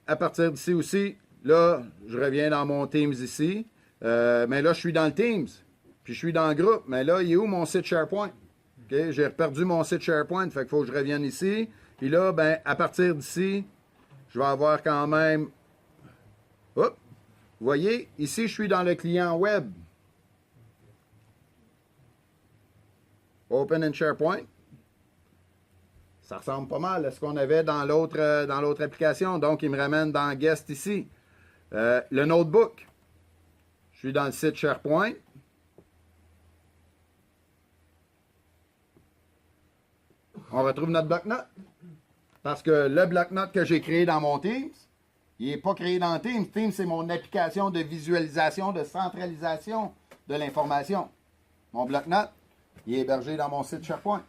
à partir d'ici aussi, là, je reviens dans mon Teams ici, mais là, je suis dans le Teams, puis je suis dans le groupe, mais là, il est où mon site SharePoint? Okay, j'ai perdu mon site SharePoint, fait qu'il faut que je revienne ici. Puis là, ben, à partir d'ici, je vais avoir quand même... Hop! Vous voyez, ici, je suis dans le client web. Open in SharePoint. Ça ressemble pas mal à ce qu'on avait dans l'autre application. Donc, il me ramène dans Guest ici. Le notebook. Je suis dans le site SharePoint. On retrouve notre bloc-notes. Parce que le bloc-notes que j'ai créé dans mon Teams, il n'est pas créé dans Teams. Teams, c'est mon application de visualisation, de centralisation de l'information. Mon bloc-notes, il est hébergé dans mon site SharePoint.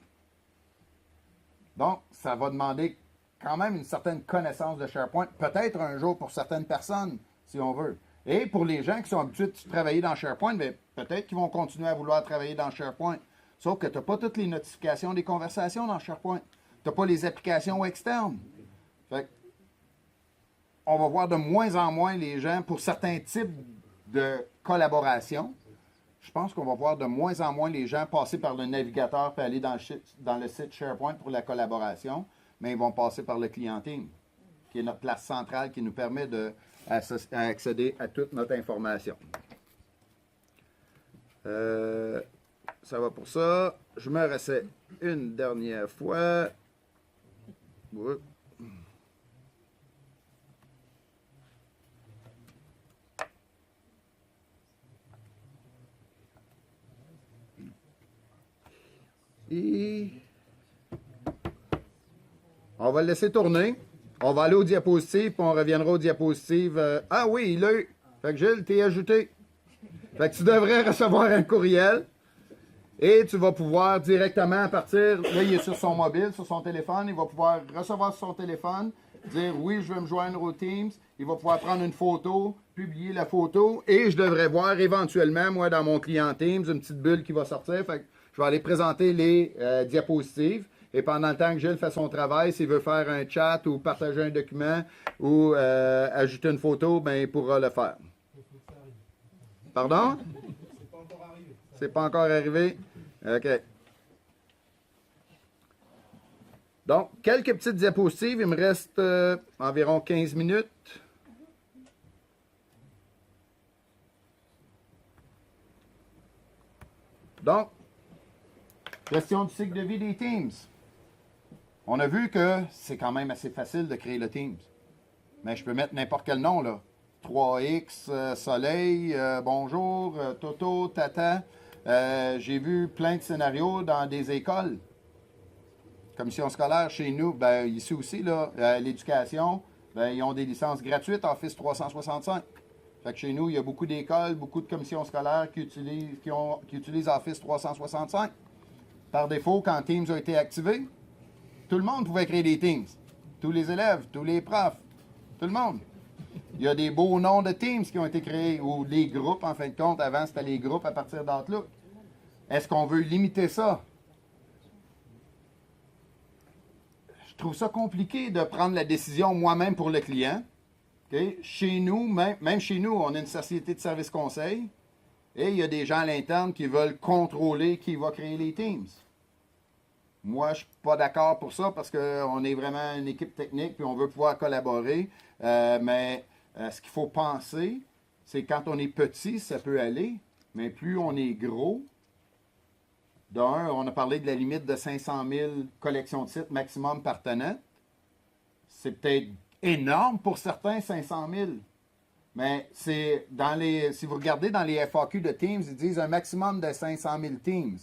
Donc, ça va demander quand même une certaine connaissance de SharePoint, peut-être un jour pour certaines personnes, si on veut. Et pour les gens qui sont habitués de travailler dans SharePoint, bien, peut-être qu'ils vont continuer à vouloir travailler dans SharePoint. Sauf que tu n'as pas toutes les notifications des conversations dans SharePoint. Tu n'as pas les applications externes. Fait on va voir de moins en moins les gens, pour certains types de collaboration, je pense qu'on va voir de moins en moins les gens passer par le navigateur et aller dans le site SharePoint pour la collaboration, mais ils vont passer par le client Teams, qui est notre place centrale qui nous permet d'accéder à toute notre information. Ça va pour ça. Je me ressaie une dernière fois. Ouais. Et on va le laisser tourner. On va aller aux diapositives, puis on reviendra aux diapositives. Ah oui, il l'a eu. Fait que Gilles, t'es ajouté. Fait que tu devrais recevoir un courriel. Et tu vas pouvoir directement à partir, là il est sur son mobile, sur son téléphone, il va pouvoir recevoir sur son téléphone, dire oui je veux me joindre au Teams, il va pouvoir prendre une photo, publier la photo et je devrais voir éventuellement moi dans mon client Teams une petite bulle qui va sortir, fait que je vais aller présenter les diapositives et pendant le temps que Gilles fait son travail, s'il veut faire un chat ou partager un document ou ajouter une photo, ben il pourra le faire. Pardon? C'est pas encore arrivé? OK. Donc, quelques petites diapositives. Il me reste environ 15 minutes. Donc, question du cycle de vie des Teams. On a vu que c'est quand même assez facile de créer le Teams. Mais je peux mettre n'importe quel nom, là. 3X, Soleil, bonjour, Toto, Tata. J'ai vu plein de scénarios dans des écoles. Commission scolaire chez nous, ben, ici aussi, là, l'éducation, ben, ils ont des licences gratuites Office 365. Fait que chez nous, il y a beaucoup d'écoles, beaucoup de commissions scolaires qui utilisent Office 365. Par défaut, quand Teams a été activé, tout le monde pouvait créer des Teams. Tous les élèves, tous les profs, tout le monde. Il y a des beaux noms de Teams qui ont été créés, ou les groupes, en fin de compte. Avant, c'était les groupes à partir d'Outlook. Est-ce qu'on veut limiter ça? Je trouve ça compliqué de prendre la décision moi-même pour le client. Okay? Chez nous, même chez nous, on a une société de services conseil et il y a des gens à l'interne qui veulent contrôler qui va créer les Teams. Moi, je ne suis pas d'accord pour ça parce qu'on est vraiment une équipe technique et on veut pouvoir collaborer. Mais ce qu'il faut penser, c'est quand on est petit, ça peut aller, mais plus on est gros, d'un, on a parlé de la limite de 500 000 collections de titres maximum par tenant. C'est peut-être énorme pour certains, 500 000. Mais c'est si vous regardez dans les FAQ de Teams, ils disent un maximum de 500 000 Teams.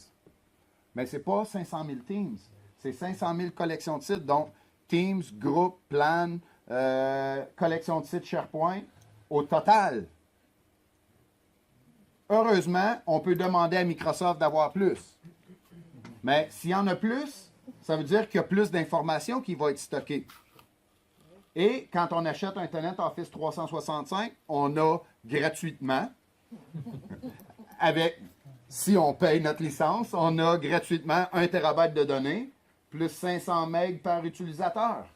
Mais ce n'est pas 500 000 Teams. C'est 500 000 collections de titres. Donc, Teams, groupe, plan, collection de titres SharePoint, au total. Heureusement, on peut demander à Microsoft d'avoir plus. Mais s'il y en a plus, ça veut dire qu'il y a plus d'informations qui vont être stockées. Et quand on achète un tenant Office 365, on a gratuitement, si on paye notre licence, on a gratuitement 1 TB de données, plus 500 MB par utilisateur.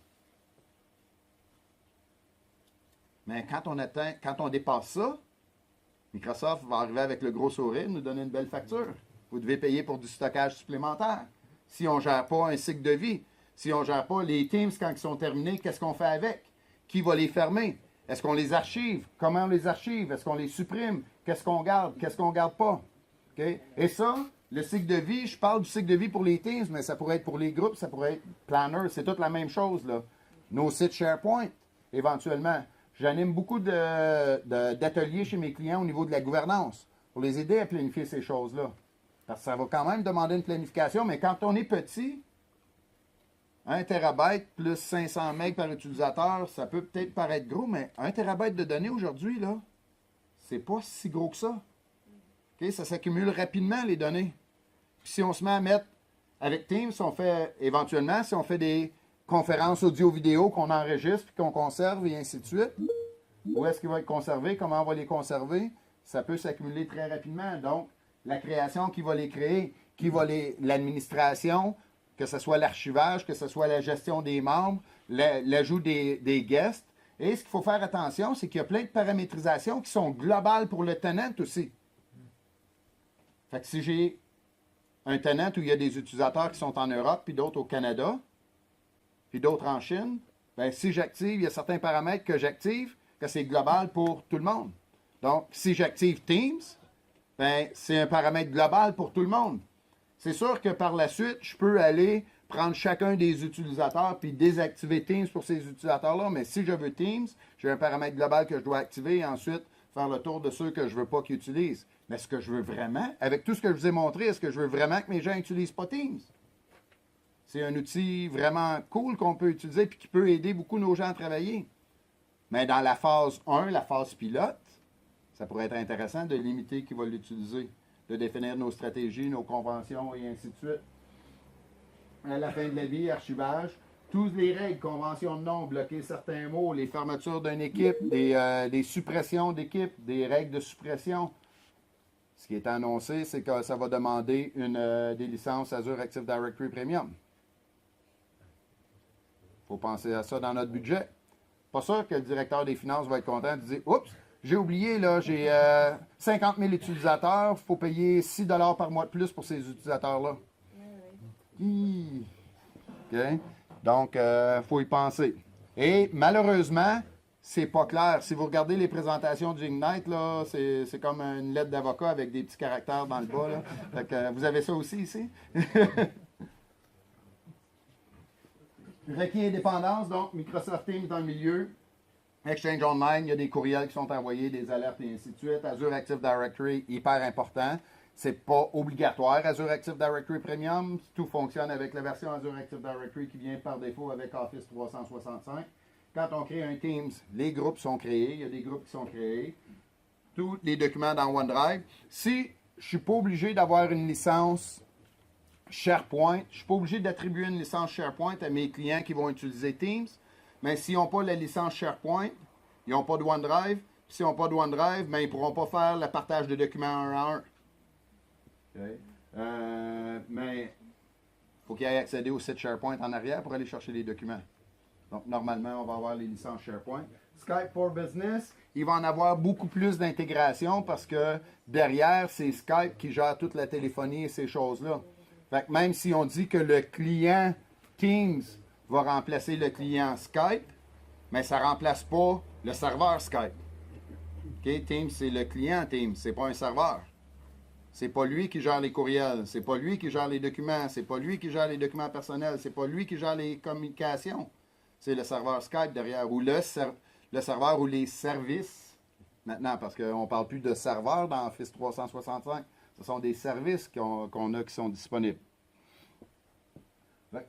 Mais quand on dépasse ça, Microsoft va arriver avec le gros sourire, nous donner une belle facture. Vous devez payer pour du stockage supplémentaire. Si on ne gère pas un cycle de vie, si on ne gère pas les Teams quand ils sont terminés, qu'est-ce qu'on fait avec? Qui va les fermer? Est-ce qu'on les archive? Comment on les archive? Est-ce qu'on les supprime? Qu'est-ce qu'on garde? Qu'est-ce qu'on ne garde pas? Okay? Et ça, le cycle de vie, je parle du cycle de vie pour les Teams, mais ça pourrait être pour les groupes, ça pourrait être Planner, c'est toute la même chose, là. Nos sites SharePoint, éventuellement. J'anime beaucoup d'ateliers chez mes clients au niveau de la gouvernance pour les aider à planifier ces choses-là. Parce que ça va quand même demander une planification, mais quand on est petit, 1 TB plus 500 MB par utilisateur, ça peut peut-être paraître gros, mais 1 TB de données aujourd'hui, là, c'est pas si gros que ça. Okay? Ça s'accumule rapidement, les données. Puis si on se met à mettre avec Teams, si on fait des conférences audio-vidéo qu'on enregistre puis qu'on conserve et ainsi de suite, où est-ce qu'ils vont être conservés, comment on va les conserver, ça peut s'accumuler très rapidement. Donc, la création, qui va les créer, l'administration, que ce soit l'archivage, que ce soit la gestion des membres, l'ajout des guests. Et ce qu'il faut faire attention, c'est qu'il y a plein de paramétrisations qui sont globales pour le tenant aussi. Fait que si j'ai un tenant où il y a des utilisateurs qui sont en Europe, puis d'autres au Canada, puis d'autres en Chine, bien, si j'active, il y a certains paramètres que j'active, que c'est global pour tout le monde. Donc, si j'active Teams, bien, c'est un paramètre global pour tout le monde. C'est sûr que par la suite, je peux aller prendre chacun des utilisateurs puis désactiver Teams pour ces utilisateurs-là. Mais si je veux Teams, j'ai un paramètre global que je dois activer et ensuite faire le tour de ceux que je ne veux pas qu'ils utilisent. Mais est-ce que je veux vraiment, avec tout ce que je vous ai montré, est-ce que je veux vraiment que mes gens n'utilisent pas Teams? C'est un outil vraiment cool qu'on peut utiliser et qui peut aider beaucoup nos gens à travailler. Mais dans la phase 1, la phase pilote, ça pourrait être intéressant de limiter qui va l'utiliser, de définir nos stratégies, nos conventions et ainsi de suite. À la fin de la vie, archivage, toutes les règles, conventions de nom, bloquer certains mots, les fermetures d'une équipe, des suppressions d'équipe, des règles de suppression. Ce qui est annoncé, c'est que ça va demander des licences Azure Active Directory Premium. Il faut penser à ça dans notre budget. Pas sûr que le directeur des finances va être content de dire « Oups, j'ai oublié, là, j'ai 50 000 utilisateurs, il faut payer 6 $ par mois de plus pour ces utilisateurs-là. » OK? Donc, il faut y penser. Et malheureusement, c'est pas clair. Si vous regardez les présentations du Ignite, là, c'est comme une lettre d'avocat avec des petits caractères dans le bas. Là. Fait que, vous avez ça aussi ici? Requis indépendance, donc Microsoft Teams dans le milieu. Exchange Online, il y a des courriels qui sont envoyés, des alertes et ainsi de suite. Azure Active Directory, hyper important. C'est pas obligatoire, Azure Active Directory Premium. Tout fonctionne avec la version Azure Active Directory qui vient par défaut avec Office 365. Quand on crée un Teams, les groupes sont créés. Il y a des groupes qui sont créés. Tous les documents dans OneDrive. Si je ne suis pas obligé d'avoir une licence SharePoint, je ne suis pas obligé d'attribuer une licence SharePoint à mes clients qui vont utiliser Teams. Mais s'ils n'ont pas la licence SharePoint, ils n'ont pas de OneDrive. S'ils n'ont pas de OneDrive, ben, ils ne pourront pas faire le partage de documents un à un. Okay. Mais il faut qu'il ait accédé au site SharePoint en arrière pour aller chercher les documents. Donc, normalement, on va avoir les licences SharePoint. Skype for Business, il va en avoir beaucoup plus d'intégration parce que derrière, c'est Skype qui gère toute la téléphonie et ces choses-là. Fait que même si on dit que le client Teams va remplacer le client Skype, mais ça ne remplace pas le serveur Skype. Okay? Teams, c'est le client Teams, c'est pas un serveur. C'est pas lui qui gère les courriels, c'est pas lui qui gère les documents, c'est pas lui qui gère les documents personnels, c'est pas lui qui gère les communications. C'est le serveur Skype derrière, ou le serveur ou les services. Maintenant, parce qu'on ne parle plus de serveurs dans Office 365, ce sont des services qu'on a qui sont disponibles. Là,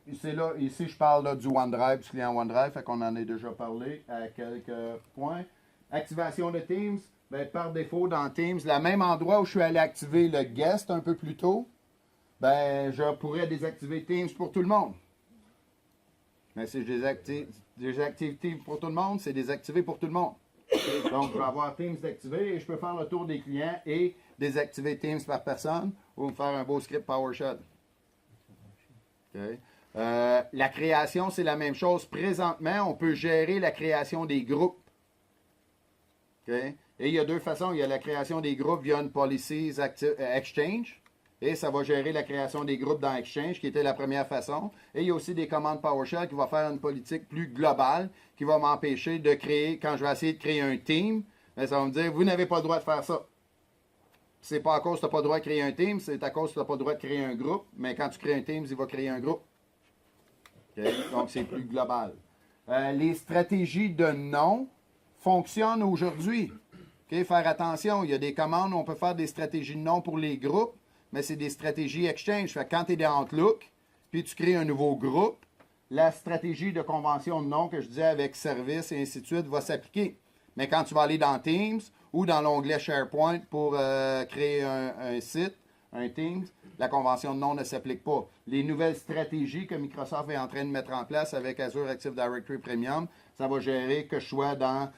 ici, je parle là, du OneDrive, du client OneDrive, fait qu'on en a déjà parlé à quelques points. Activation de Teams, bien, par défaut dans Teams, le même endroit où je suis allé activer le guest un peu plus tôt, ben, je pourrais désactiver Teams pour tout le monde. Mais si je désactive Teams pour tout le monde, c'est désactivé pour tout le monde. Donc, je vais avoir Teams d'activer et je peux faire le tour des clients et désactiver Teams par personne ou me faire un beau script PowerShell. Okay. La création, c'est la même chose. Présentement, on peut gérer la création des groupes. Okay. Et il y a deux façons. Il y a la création des groupes via une Policies Exchange. Et ça va gérer la création des groupes dans Exchange, qui était la première façon. Et il y a aussi des commandes PowerShell qui vont faire une politique plus globale, qui va m'empêcher de créer, quand je vais essayer de créer un team, bien, ça va me dire, vous n'avez pas le droit de faire ça. C'est pas à cause que tu n'as pas le droit de créer un team, c'est à cause que tu n'as pas le droit de créer un groupe. Mais quand tu crées un team, il va créer un groupe. Okay? Donc, c'est plus global. Les stratégies de nom fonctionnent aujourd'hui. Okay? Faire attention, il y a des commandes où on peut faire des stratégies de nom pour les groupes, mais c'est des stratégies Exchange. Fait que quand tu es dans Outlook, puis tu crées un nouveau groupe, la stratégie de convention de nom que je disais avec service et ainsi de suite va s'appliquer. Mais quand tu vas aller dans Teams ou dans l'onglet SharePoint pour créer un site, un Teams, la convention de nom ne s'applique pas. Les nouvelles stratégies que Microsoft est en train de mettre en place avec Azure Active Directory Premium, ça va gérer que je sois dans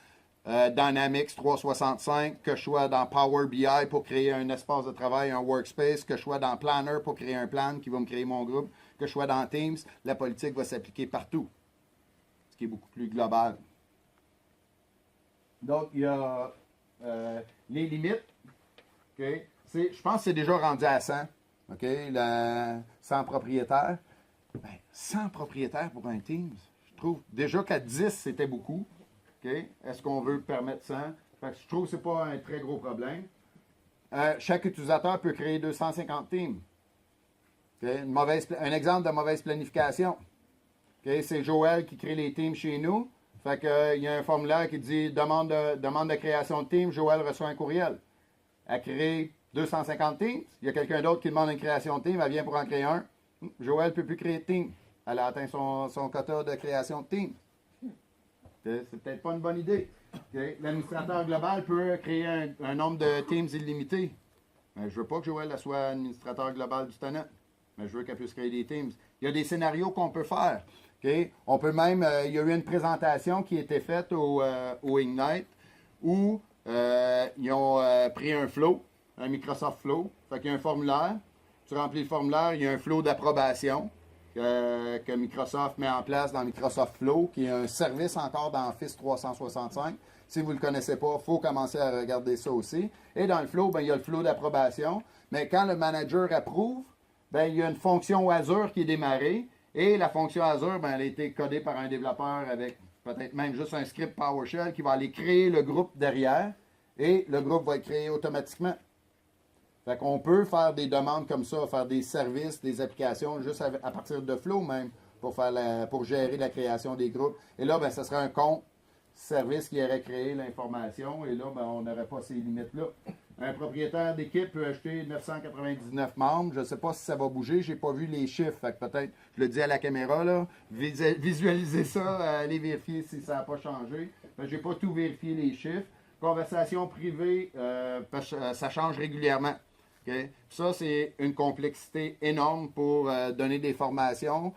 Dynamics 365, que je sois dans Power BI pour créer un espace de travail, un workspace, que je sois dans Planner pour créer un plan qui va me créer mon groupe, que je sois dans Teams, la politique va s'appliquer partout, ce qui est beaucoup plus global. Donc, il y a les limites. Okay. Je pense que c'est déjà rendu à 100. Okay. 100 propriétaires. Ben, 100 propriétaires pour un Teams, je trouve. Déjà qu'à 10, c'était beaucoup. Okay. Est-ce qu'on veut permettre 100? Fait que je trouve que ce n'est pas un très gros problème. Chaque utilisateur peut créer 250 teams. Okay. Un exemple de mauvaise planification. Okay. C'est Joël qui crée les teams chez nous. Fait que, il y a un formulaire qui dit demande de création de team, Joël reçoit un courriel. Elle crée 250 teams. Il y a quelqu'un d'autre qui demande une création de team, elle vient pour en créer un. Joël ne peut plus créer de team. Elle a atteint son quota de création de team. C'est peut-être pas une bonne idée. Okay. L'administrateur global peut créer un nombre de teams illimité. Mais je ne veux pas que Joël soit administrateur global du tenant. Mais je veux qu'elle puisse créer des teams. Il y a des scénarios qu'on peut faire. Okay. On peut même, il y a eu une présentation qui a été faite au Ignite où ils ont pris un flow, un Microsoft Flow. Fait qu'il y a un formulaire. Tu remplis le formulaire, il y a un flow d'approbation que Microsoft met en place dans Microsoft Flow, qui est un service encore dans Office 365. Si vous ne le connaissez pas, il faut commencer à regarder ça aussi. Et dans le flow, ben, il y a le flow d'approbation. Mais quand le manager approuve, ben, il y a une fonction Azure qui est démarrée. Et la fonction Azure, ben, elle a été codée par un développeur avec peut-être même juste un script PowerShell qui va aller créer le groupe derrière. Et le groupe va être créé automatiquement. Fait qu'on peut faire des demandes comme ça, faire des services, des applications, juste à partir de Flow même, pour gérer la création des groupes. Et là, ben, ce serait un compte service qui aurait créé l'information. Et là, ben, on n'aurait pas ces limites-là. Un propriétaire d'équipe peut acheter 999 membres. Je ne sais pas si ça va bouger. Je n'ai pas vu les chiffres. Fait que peut-être, je le dis à la caméra, là, visualisez ça, allez vérifier si ça n'a pas changé. Je n'ai pas tout vérifié les chiffres. Conversation privée, ça change régulièrement. Okay? Ça, c'est une complexité énorme pour donner des formations,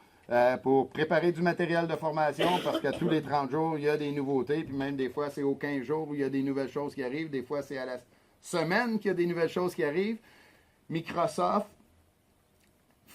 pour préparer du matériel de formation, parce que tous les 30 jours, il y a des nouveautés, puis même des fois, c'est aux 15 jours où il y a des nouvelles choses qui arrivent. Des fois, c'est à la semaine qu'il y a des nouvelles choses qui arrivent. Microsoft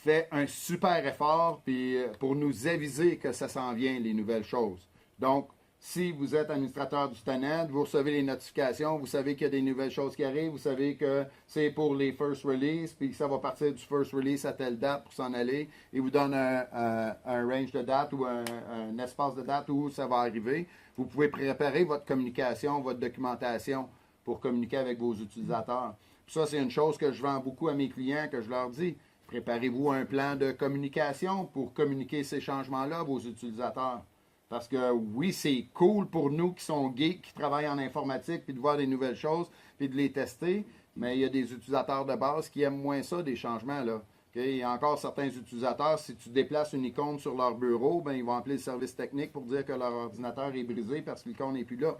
fait un super effort puis, pour nous aviser que ça s'en vient, les nouvelles choses. Donc, si vous êtes administrateur du tenant, vous recevez les notifications, vous savez qu'il y a des nouvelles choses qui arrivent, vous savez que c'est pour les first release, puis que ça va partir du first release à telle date pour s'en aller. Il vous donne un range de date ou un espace de date où ça va arriver. Vous pouvez préparer votre communication, votre documentation pour communiquer avec vos utilisateurs. Puis ça, c'est une chose que je vends beaucoup à mes clients, que je leur dis. Préparez-vous un plan de communication pour communiquer ces changements-là à vos utilisateurs. Parce que oui, c'est cool pour nous qui sont geeks, qui travaillent en informatique, puis de voir des nouvelles choses, puis de les tester, mais il y a des utilisateurs de base qui aiment moins ça, des changements-là. Okay? Il y a encore certains utilisateurs, si tu déplaces une icône sur leur bureau, ben, ils vont appeler le service technique pour dire que leur ordinateur est brisé parce que l'icône n'est plus là.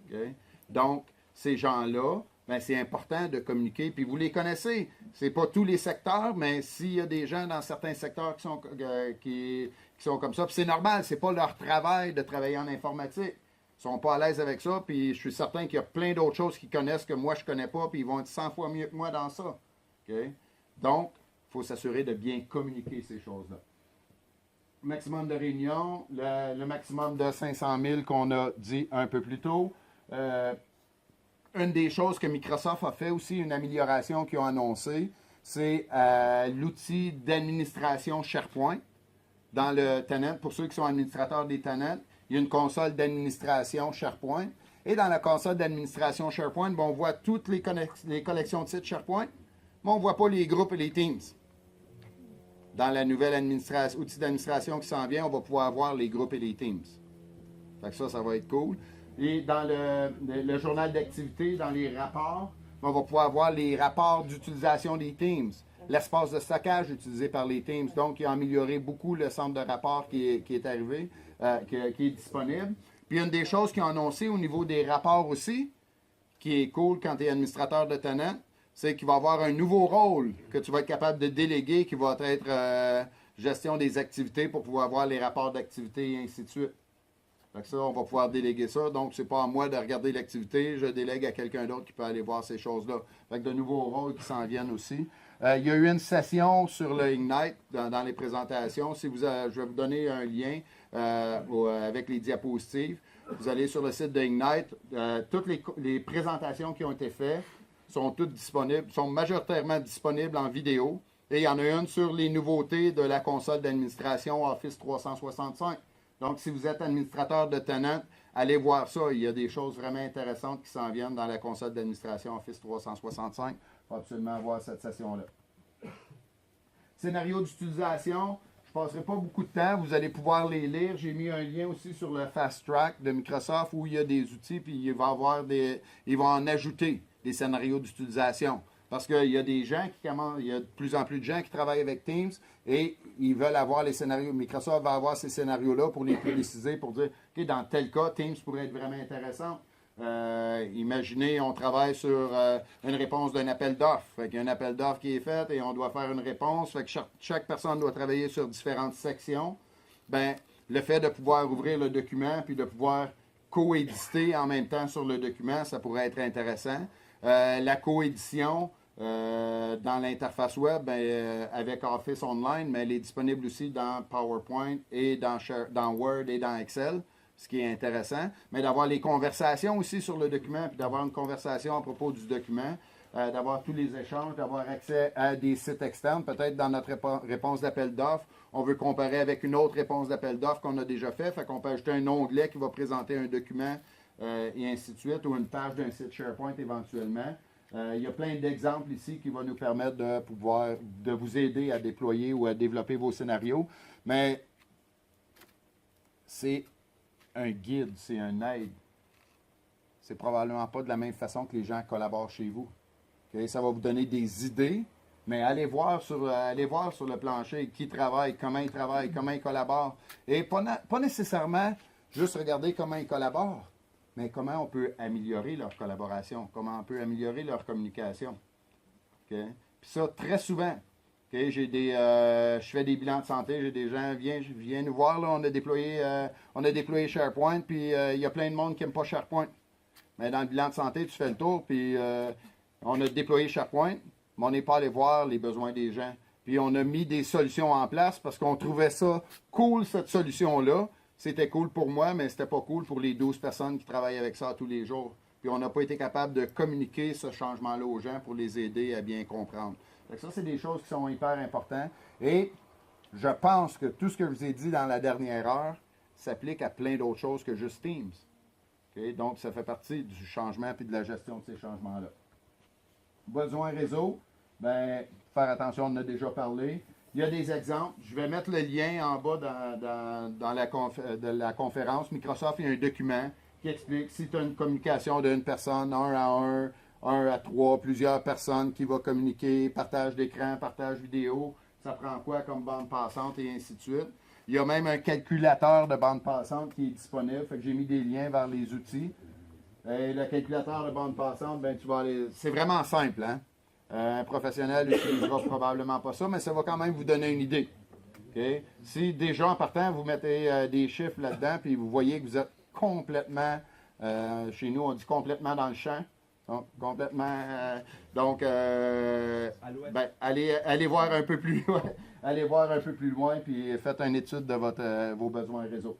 Okay? Donc, ces gens-là, ben, c'est important de communiquer. Puis vous les connaissez. Ce n'est pas tous les secteurs, mais s'il y a des gens dans certains secteurs qui sont comme ça, puis c'est normal, c'est pas leur travail de travailler en informatique. Ils sont pas à l'aise avec ça, puis je suis certain qu'il y a plein d'autres choses qu'ils connaissent que moi je connais pas, puis ils vont être 100 fois mieux que moi dans ça. Okay? Donc, il faut s'assurer de bien communiquer ces choses-là. Maximum de réunions, le maximum de 500 000 qu'on a dit un peu plus tôt. Une des choses que Microsoft a fait aussi, une amélioration qu'ils ont annoncée, c'est l'outil d'administration SharePoint dans le tenant. Pour ceux qui sont administrateurs des tenants, il y a une console d'administration SharePoint. Et dans la console d'administration SharePoint, ben, on voit toutes les collections de sites SharePoint, mais on ne voit pas les groupes et les Teams. Dans la nouvelle outil d'administration qui s'en vient, on va pouvoir voir les groupes et les Teams. Fait que ça va être cool. Et dans le journal d'activité, dans les rapports, on va pouvoir voir les rapports d'utilisation des Teams, l'espace de stockage utilisé par les Teams. Donc, il a amélioré beaucoup le centre de rapport qui est arrivé, qui est disponible. Puis, une des choses qu'ils ont annoncé au niveau des rapports aussi, qui est cool quand tu es administrateur de tenant, c'est qu'il va y avoir un nouveau rôle que tu vas être capable de déléguer, qui va être gestion des activités pour pouvoir voir les rapports d'activité et ainsi de suite. Fait que ça, on va pouvoir déléguer ça. Donc, c'est pas à moi de regarder l'activité. Je délègue à quelqu'un d'autre qui peut aller voir ces choses-là. Fait que de nouveaux rôles qui s'en viennent aussi. Il y a eu une session sur le Ignite dans les présentations. Je vais vous donner un lien avec les diapositives. Vous allez sur le site de Ignite. Toutes les présentations qui ont été faites sont toutes disponibles, sont majoritairement disponibles en vidéo. Et il y en a une sur les nouveautés de la console d'administration Office 365. Donc, si vous êtes administrateur de tenant, allez voir ça. Il y a des choses vraiment intéressantes qui s'en viennent dans la console d'administration Office 365. Il faut absolument voir cette session-là. Scénario d'utilisation, je ne passerai pas beaucoup de temps. Vous allez pouvoir les lire. J'ai mis un lien aussi sur le Fast Track de Microsoft où il y a des outils, puis il va en ajouter des scénarios d'utilisation. Parce qu'il y a des gens il y a de plus en plus de gens qui travaillent avec Teams et ils veulent avoir les scénarios. Microsoft va avoir ces scénarios-là pour les préciser, pour dire, OK, dans tel cas, Teams pourrait être vraiment intéressant. Imaginez, on travaille sur une réponse d'un appel d'offres. Il y a un appel d'offres qui est fait et on doit faire une réponse. Fait que chaque personne doit travailler sur différentes sections. Ben, le fait de pouvoir ouvrir le document puis de pouvoir coéditer en même temps sur le document, ça pourrait être intéressant. La coédition dans l'interface web avec Office Online, mais elle est disponible aussi dans PowerPoint et dans Word et dans Excel, ce qui est intéressant. Mais d'avoir les conversations aussi sur le document, puis d'avoir une conversation à propos du document, d'avoir tous les échanges, d'avoir accès à des sites externes. Peut-être dans notre réponse d'appel d'offres, on veut comparer avec une autre réponse d'appel d'offres qu'on a déjà fait qu'on peut ajouter un onglet qui va présenter un document et ainsi de suite, ou une page d'un site SharePoint éventuellement. Il y a plein d'exemples ici qui vont nous permettre de vous aider à déployer ou à développer vos scénarios. Mais c'est un guide, c'est un aide. C'est probablement pas de la même façon que les gens collaborent chez vous. Okay? Ça va vous donner des idées, mais allez voir sur le plancher qui travaille, comment ils collaborent. Et pas nécessairement juste regarder comment ils collaborent, mais comment on peut améliorer leur collaboration, comment on peut améliorer leur communication. Okay? Puis ça, très souvent, okay, je fais des bilans de santé, j'ai des gens, viens nous voir, là, on a déployé SharePoint, puis il y a plein de monde qui n'aime pas SharePoint. Mais dans le bilan de santé, tu fais le tour, puis on a déployé SharePoint, mais on n'est pas allé voir les besoins des gens. puis on a mis des solutions en place parce qu'on trouvait ça cool, cette solution-là. C'était cool pour moi, mais c'était pas cool pour les 12 personnes qui travaillent avec ça tous les jours. Puis on n'a pas été capable de communiquer ce changement-là aux gens pour les aider à bien comprendre. Fait que ça, c'est des choses qui sont hyper importantes. Et je pense que tout ce que je vous ai dit dans la dernière heure s'applique à plein d'autres choses que juste Teams. Okay? Donc, ça fait partie du changement et de la gestion de ces changements-là. Besoin réseau, bien, faire attention, on en a déjà parlé. Il y a des exemples. Je vais mettre le lien en bas dans de la conférence. Microsoft, il y a un document qui explique si tu as une communication d'une personne, 1 à 3, plusieurs personnes qui vont communiquer, partage d'écran, partage vidéo, ça prend quoi comme bande passante et ainsi de suite. Il y a même un calculateur de bande passante qui est disponible. Fait que j'ai mis des liens vers les outils. Et le calculateur de bande passante, ben, tu vas aller. C'est vraiment simple, hein? Un professionnel n'utilisera probablement pas ça, mais ça va quand même vous donner une idée. Okay? Si déjà en partant, vous mettez des chiffres là-dedans, puis vous voyez que vous êtes complètement, chez nous on dit complètement dans le champ, donc complètement, ben, allez voir un peu plus loin, allez voir un peu plus loin, puis faites une étude de vos besoins réseau.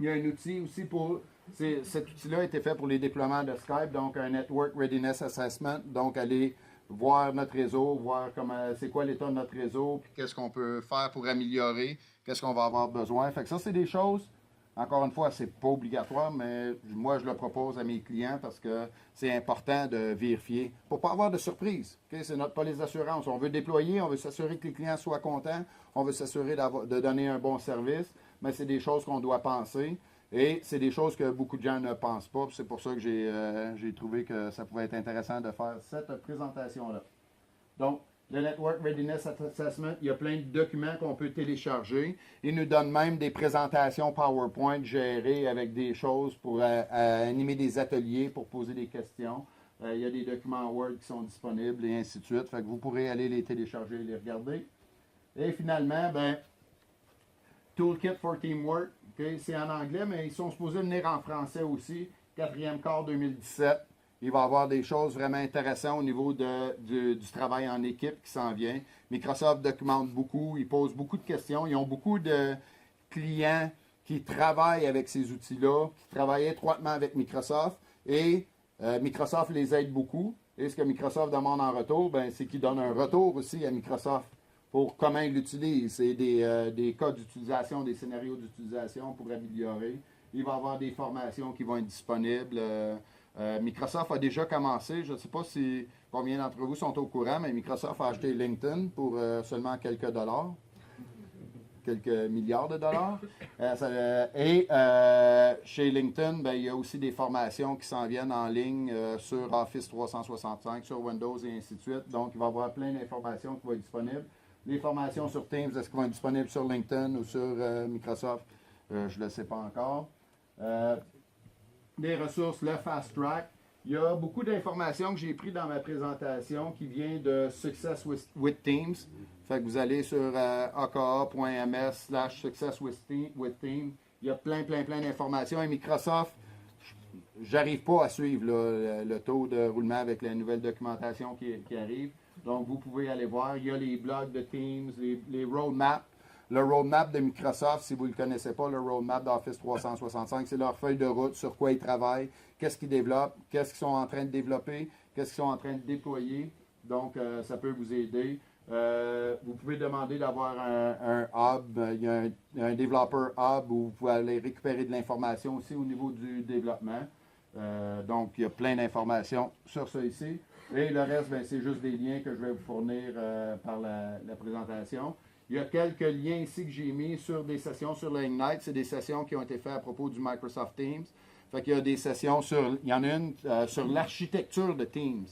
Il y a un outil aussi pour. Cet outil-là a été fait pour les déploiements de Skype, donc un Network Readiness Assessment. Donc, aller voir notre réseau, voir c'est quoi l'état de notre réseau, puis qu'est-ce qu'on peut faire pour améliorer, qu'est-ce qu'on va avoir besoin. Fait que ça, c'est des choses, encore une fois, c'est pas obligatoire, mais moi, je le propose à mes clients parce que c'est important de vérifier pour ne pas avoir de surprise. Okay? C'est notre police d'assurance. On veut déployer, on veut s'assurer que les clients soient contents, on veut s'assurer de donner un bon service, mais c'est des choses qu'on doit penser. Et c'est des choses que beaucoup de gens ne pensent pas. C'est pour ça que j'ai trouvé que ça pouvait être intéressant de faire cette présentation-là. Donc, le Network Readiness Assessment, il y a plein de documents qu'on peut télécharger. Il nous donne même des présentations PowerPoint gérées avec des choses pour animer des ateliers, pour poser des questions. Il y a des documents Word qui sont disponibles et ainsi de suite. Fait que vous pourrez aller les télécharger et les regarder. Et finalement, ben, Toolkit for Teamwork. Okay, c'est en anglais, mais ils sont supposés venir en français aussi. 4e quart 2017. Il va y avoir des choses vraiment intéressantes au niveau du travail en équipe qui s'en vient. Microsoft documente beaucoup, ils posent beaucoup de questions. Ils ont beaucoup de clients qui travaillent avec ces outils-là, qui travaillent étroitement avec Microsoft. Et Microsoft les aide beaucoup. Et ce que Microsoft demande en retour, ben, c'est qu'ils donnent un retour aussi à Microsoft pour comment ils l'utilisent. C'est des cas d'utilisation, des scénarios d'utilisation pour améliorer. Il va y avoir des formations qui vont être disponibles. Microsoft a déjà commencé. Je ne sais pas si combien d'entre vous sont au courant, mais Microsoft a acheté LinkedIn pour seulement quelques dollars. Quelques milliards de dollars. Chez LinkedIn, ben, il y a aussi des formations qui s'en viennent en ligne sur Office 365, sur Windows et ainsi de suite. Donc, il va y avoir plein d'informations qui vont être disponibles. Les formations sur Teams, est-ce qu'elles vont être disponibles sur LinkedIn ou sur Microsoft? Je ne le sais pas encore. Les ressources, le Fast Track. Il y a beaucoup d'informations que j'ai prises dans ma présentation qui viennent de Success with Teams. Fait que vous allez sur aka.ms/Success with Teams. Il y a plein d'informations. Et Microsoft, j'arrive pas à suivre là, le taux de roulement avec la nouvelle documentation qui arrive. Donc, vous pouvez aller voir. Il y a les blogs de Teams, les roadmaps. Le roadmap de Microsoft, si vous ne le connaissez pas, le roadmap d'Office 365, c'est leur feuille de route, sur quoi ils travaillent, qu'est-ce qu'ils développent, qu'est-ce qu'ils sont en train de développer, qu'est-ce qu'ils sont en train de déployer. Donc, ça peut vous aider. Vous pouvez demander d'avoir un hub. Il y a un développeur hub où vous pouvez aller récupérer de l'information aussi au niveau du développement. Donc, il y a plein d'informations sur ça ici. Et le reste, ben, c'est juste des liens que je vais vous fournir par la présentation. Il y a quelques liens ici que j'ai mis sur des sessions sur le Ignite. C'est des sessions qui ont été faites à propos du Microsoft Teams. Fait qu'il y a des sessions il y en a une sur l'architecture de Teams.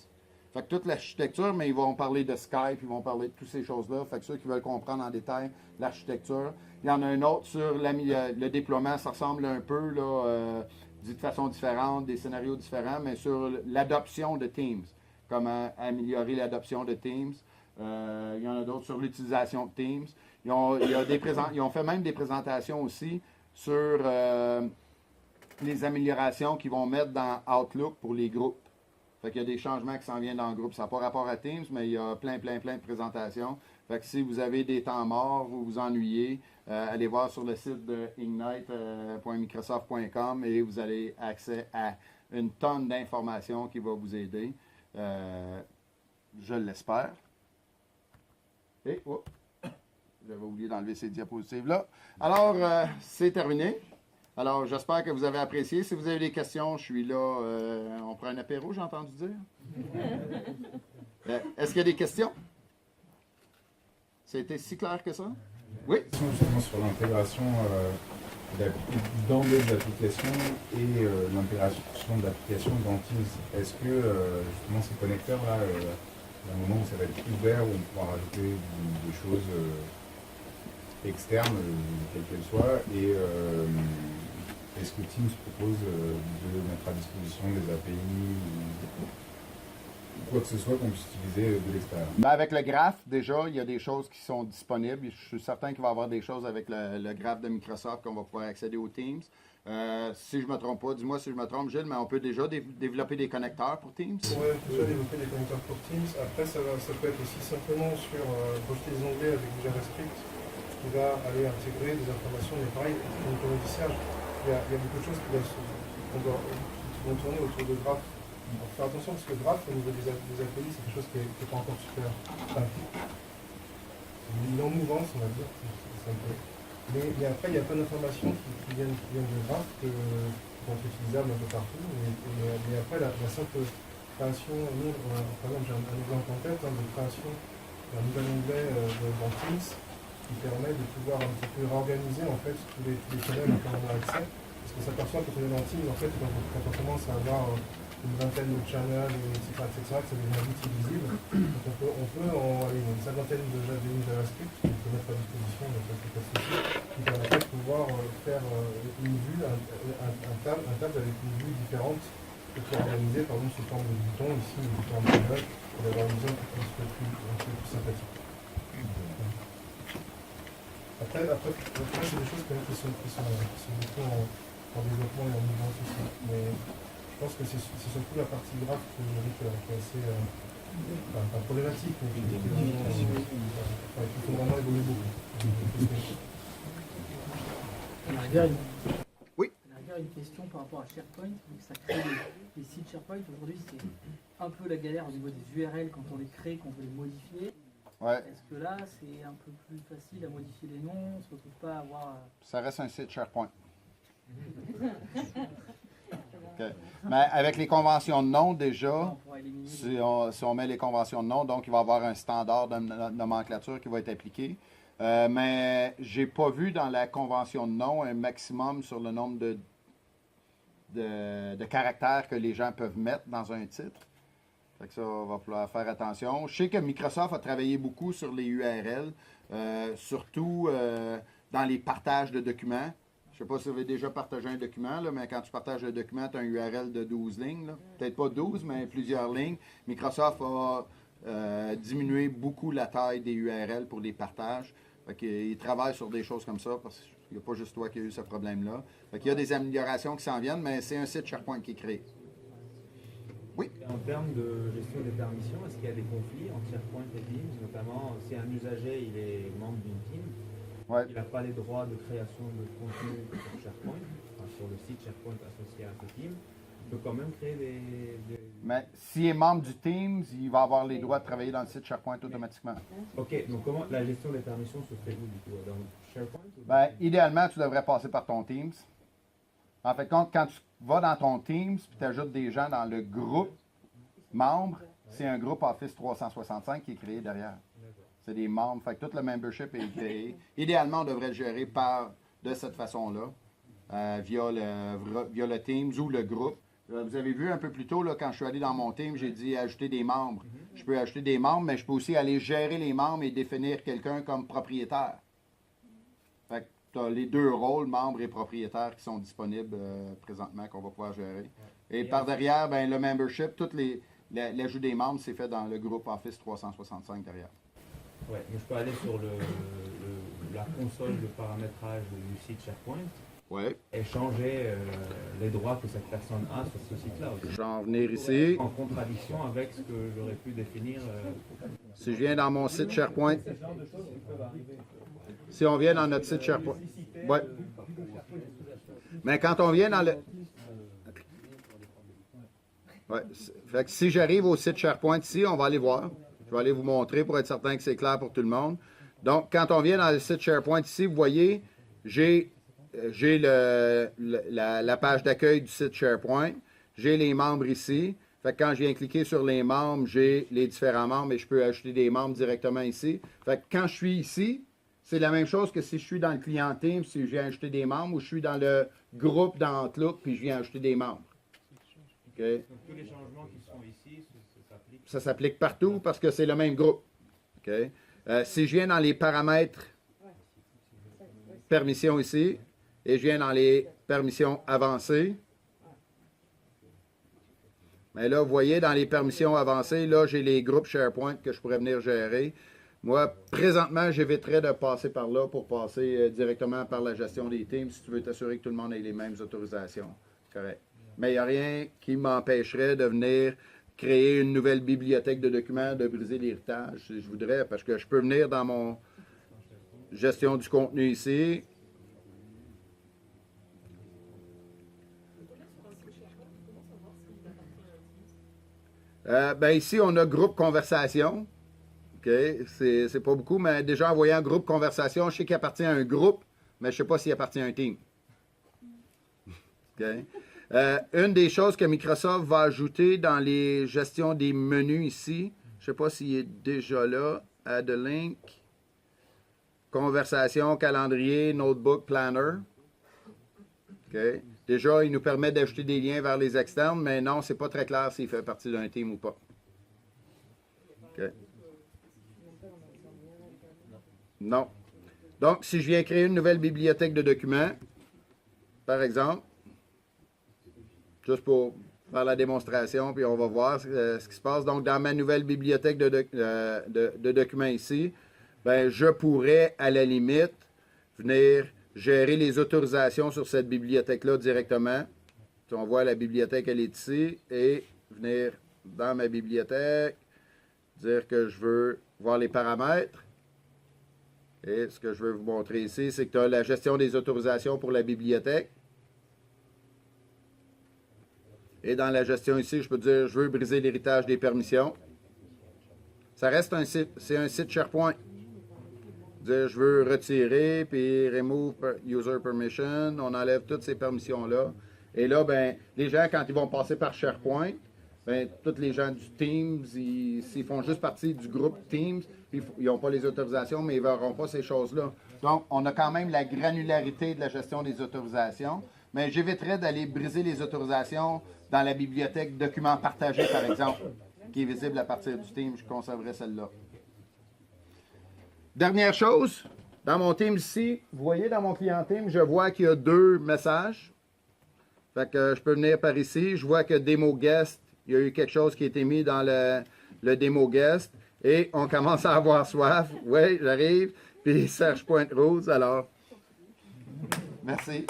Fait que toute l'architecture, mais ils vont parler de Skype, ils vont parler de toutes ces choses-là. Fait que ceux qui veulent comprendre en détail l'architecture. Il y en a un autre sur le déploiement. Ça ressemble un peu, là, dit de façon différente, des scénarios différents, mais sur l'adoption de Teams. Comment améliorer l'adoption de Teams. Il y en a d'autres sur l'utilisation de Teams. Ils ont fait même des présentations aussi sur les améliorations qu'ils vont mettre dans Outlook pour les groupes. Fait qu'il y a des changements qui s'en viennent dans le groupe. Ça n'a pas rapport à Teams, mais il y a plein de présentations. Fait que si vous avez des temps morts, vous vous ennuyez, allez voir sur le site de ignite.microsoft.com et vous avez accès à une tonne d'informations qui va vous aider. Je l'espère. Et, oh, j'avais oublié d'enlever ces diapositives-là. Alors, c'est terminé. Alors, j'espère que vous avez apprécié. Si vous avez des questions, je suis là. On prend un apéro, j'ai entendu dire. Est-ce qu'il y a des questions? C'était si clair que ça? Oui? Justement sur l'intégration dans les applications et l'intégration d'applications dans Teams. Est-ce que justement ces connecteurs-là, à un moment où ça va être ouvert, où on pourra rajouter des choses externes, quelles qu'elles soient, et est-ce que Teams propose de mettre à disposition des API ou quoi que ce soit qu'on puisse utiliser de l'extérieur? Ben avec le graphe, déjà, il y a des choses qui sont disponibles. Je suis certain qu'il va y avoir des choses avec le graphe de Microsoft qu'on va pouvoir accéder aux Teams. Si je ne me trompe pas, dis-moi si je me trompe, Gilles, mais on peut déjà développer des connecteurs pour Teams? Oui, on peut déjà développer des connecteurs pour Teams. Après, ça peut être aussi simplement sur projeter des onglets avec du JavaScript qui va aller intégrer des informations. Mais pareil, comme on dit Serge, il y a beaucoup de choses qui vont tourner autour de graphes. Alors, faire attention parce que le graphe, au niveau des API, c'est quelque chose qui n'est pas encore super simple. Il est en mouvance, on va dire. Mais après, il y a plein d'informations qui viennent de graphes qui vont être utilisables un peu partout. Mais après, la simple création, par exemple, j'ai un exemple en tête de création d'un nouvel onglet dans Teams qui permet de pouvoir un petit peu réorganiser en fait tous les channels auxquels on a accès. Parce qu'on s'aperçoit quand on est dans Teams, en fait, quand on commence à avoir une vingtaine de channels, etc., que ça devient vite illisible. Donc on peut aller une cinquantaine de lignes JavaScript qu'on peut mettre à disposition, donc ça c'est pas de souci, qui permettait de pouvoir faire une vue, un table avec une vue différente pour pouvoir organiser par exemple sous forme de bouton, ici une forme de channel, pour avoir une zone un petit peu plus sympathique. Après c'est des choses quand même qui sont beaucoup en développement et en mouvement aussi. Mais je pense que c'est surtout la partie graphe qui est assez pas problématique, mais qu'il faut vraiment évoluer beaucoup. Oui. Une question par rapport à SharePoint. Donc ça crée des sites SharePoint. Aujourd'hui, c'est un peu la galère au niveau des URL quand on les crée, qu'on veut les modifier. Ouais. Est-ce que là, c'est un peu plus facile à modifier les noms? On ne se retrouve pas à avoir... Ça reste un site SharePoint. Okay. Mais avec les conventions de nom, déjà, si on met les conventions de nom, donc il va y avoir un standard de nomenclature qui va être appliqué. Mais je n'ai pas vu dans la convention de nom un maximum sur le nombre de caractères que les gens peuvent mettre dans un titre. Fait que ça, va falloir faire attention. Je sais que Microsoft a travaillé beaucoup sur les URL, surtout dans les partages de documents. Je ne sais pas si vous avez déjà partagé un document, là, mais quand tu partages un document, tu as un URL de 12 lignes. Peut-être pas 12, mais plusieurs lignes. Microsoft a diminué beaucoup la taille des URL pour les partages. Ils travaillent sur des choses comme ça, parce qu'il n'y a pas juste toi qui a eu ce problème-là. Il y a des améliorations qui s'en viennent, mais c'est un site SharePoint qui est créé. Oui. En termes de gestion des permissions, est-ce qu'il y a des conflits entre SharePoint et Teams, notamment si un usager il est membre d'une team, Ouais. il n'a pas les droits de création de contenu sur SharePoint, sur le site SharePoint associé à ce team, il peut quand même créer des... Mais s'il est membre du Teams, il va avoir les droits de travailler dans le site SharePoint automatiquement. Ok, donc comment la gestion des permissions se fait où du coup? Dans SharePoint ou Ben, idéalement, tu devrais passer par ton Teams. En fait, quand tu vas dans ton Teams et tu ajoutes des gens dans le groupe membre, c'est un groupe Office 365 qui est créé derrière. C'est des membres. Fait que tout le membership est créé. Idéalement, on devrait le gérer de cette façon-là, via le Teams ou le groupe. Vous avez vu un peu plus tôt, là, quand je suis allé dans mon Teams, j'ai dit ajouter des membres. Je peux ajouter des membres, mais je peux aussi aller gérer les membres et définir quelqu'un comme propriétaire. Fait que tu as les deux rôles, membres et propriétaires, qui sont disponibles présentement, qu'on va pouvoir gérer. Et par derrière, ben, le membership, l'ajout des membres, c'est fait dans le groupe Office 365 derrière. Ouais, mais je peux aller sur la console de paramétrage du site SharePoint Oui. et changer les droits que cette personne a sur ce site-là aussi. Je vais en venir ici. En contradiction avec ce que j'aurais pu définir. Si je viens dans mon site SharePoint, si on vient dans notre site SharePoint, ouais. Mais quand on vient dans le... Ouais. Fait que si j'arrive au site SharePoint ici, on va aller voir. Je vais aller vous montrer pour être certain que c'est clair pour tout le monde. Donc, quand on vient dans le site SharePoint ici, vous voyez, j'ai la page d'accueil du site SharePoint. J'ai les membres ici. Fait que quand je viens cliquer sur les membres, j'ai les différents membres et je peux ajouter des membres directement ici. Fait que quand je suis ici, c'est la même chose que si je suis dans le client Teams, si je viens ajouter des membres, ou je suis dans le groupe dans Outlook, puis je viens ajouter des membres. Okay. Donc, tous les changements qui sont ici, ça s'applique. Ça s'applique partout parce que c'est le même groupe. Okay. Si je viens dans les paramètres permissions ici, et je viens dans les permissions avancées, mais là, vous voyez, dans les permissions avancées, là, j'ai les groupes SharePoint que je pourrais venir gérer. Moi, présentement, j'éviterais de passer par là pour passer directement par la gestion des teams si tu veux t'assurer que tout le monde ait les mêmes autorisations. Correct. Mais il n'y a rien qui m'empêcherait de venir créer une nouvelle bibliothèque de documents, de briser l'héritage, si je voudrais, parce que je peux venir dans mon gestion du contenu ici. Ben ici, on a groupe conversation. OK, c'est pas beaucoup, mais déjà en voyant groupe conversation, je sais qu'il appartient à un groupe, mais je ne sais pas s'il appartient à un team. OK. Une des choses que Microsoft va ajouter dans les gestions des menus ici, je ne sais pas s'il est déjà là, Add a link, conversation, calendrier, notebook, planner. OK. Déjà, il nous permet d'ajouter des liens vers les externes, mais non, c'est pas très clair s'il fait partie d'un team ou pas. OK. Non. Donc, si je viens créer une nouvelle bibliothèque de documents, par exemple, juste pour faire la démonstration, puis on va voir ce qui se passe. Donc, dans ma nouvelle bibliothèque de documents ici, ben, je pourrais, à la limite, venir gérer les autorisations sur cette bibliothèque-là directement. Si on voit la bibliothèque, elle est ici, et venir dans ma bibliothèque, dire que je veux voir les paramètres. Et ce que je veux vous montrer ici, c'est que tu as la gestion des autorisations pour la bibliothèque. Et dans la gestion ici, je peux dire, je veux briser l'héritage des permissions. Ça reste un site, c'est un site SharePoint. Dire, je veux retirer, puis remove user permission, on enlève toutes ces permissions-là. Et là, ben, les gens, quand ils vont passer par SharePoint, ben, tous les gens du Teams, s'ils font juste partie du groupe Teams, ils n'ont pas les autorisations, mais ils ne verront pas ces choses-là. Donc, on a quand même la granularité de la gestion des autorisations, mais j'éviterais d'aller briser les autorisations dans la bibliothèque documents partagés, par exemple, qui est visible à partir du Teams. Je conserverai celle-là. Dernière chose, dans mon Teams ici, vous voyez dans mon client Teams, je vois qu'il y a 2 messages. Fait que je peux venir par ici. Je vois que Demo Guest, il y a eu quelque chose qui a été mis dans le Demo Guest. Et on commence à avoir soif. Oui, j'arrive. Puis Serge Pointe-Rose, alors. Merci.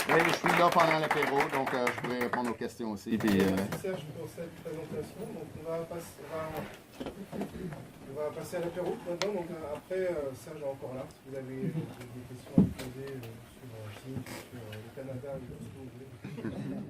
Oui, je suis là pendant l'apéro, donc je pourrais répondre aux questions aussi. Puis, Merci Serge pour cette présentation. Donc on va passer à l'apéro maintenant. Donc après, Serge est encore là. Si vous avez des questions à poser sur Chine, sur le Canada, ce que vous voulez.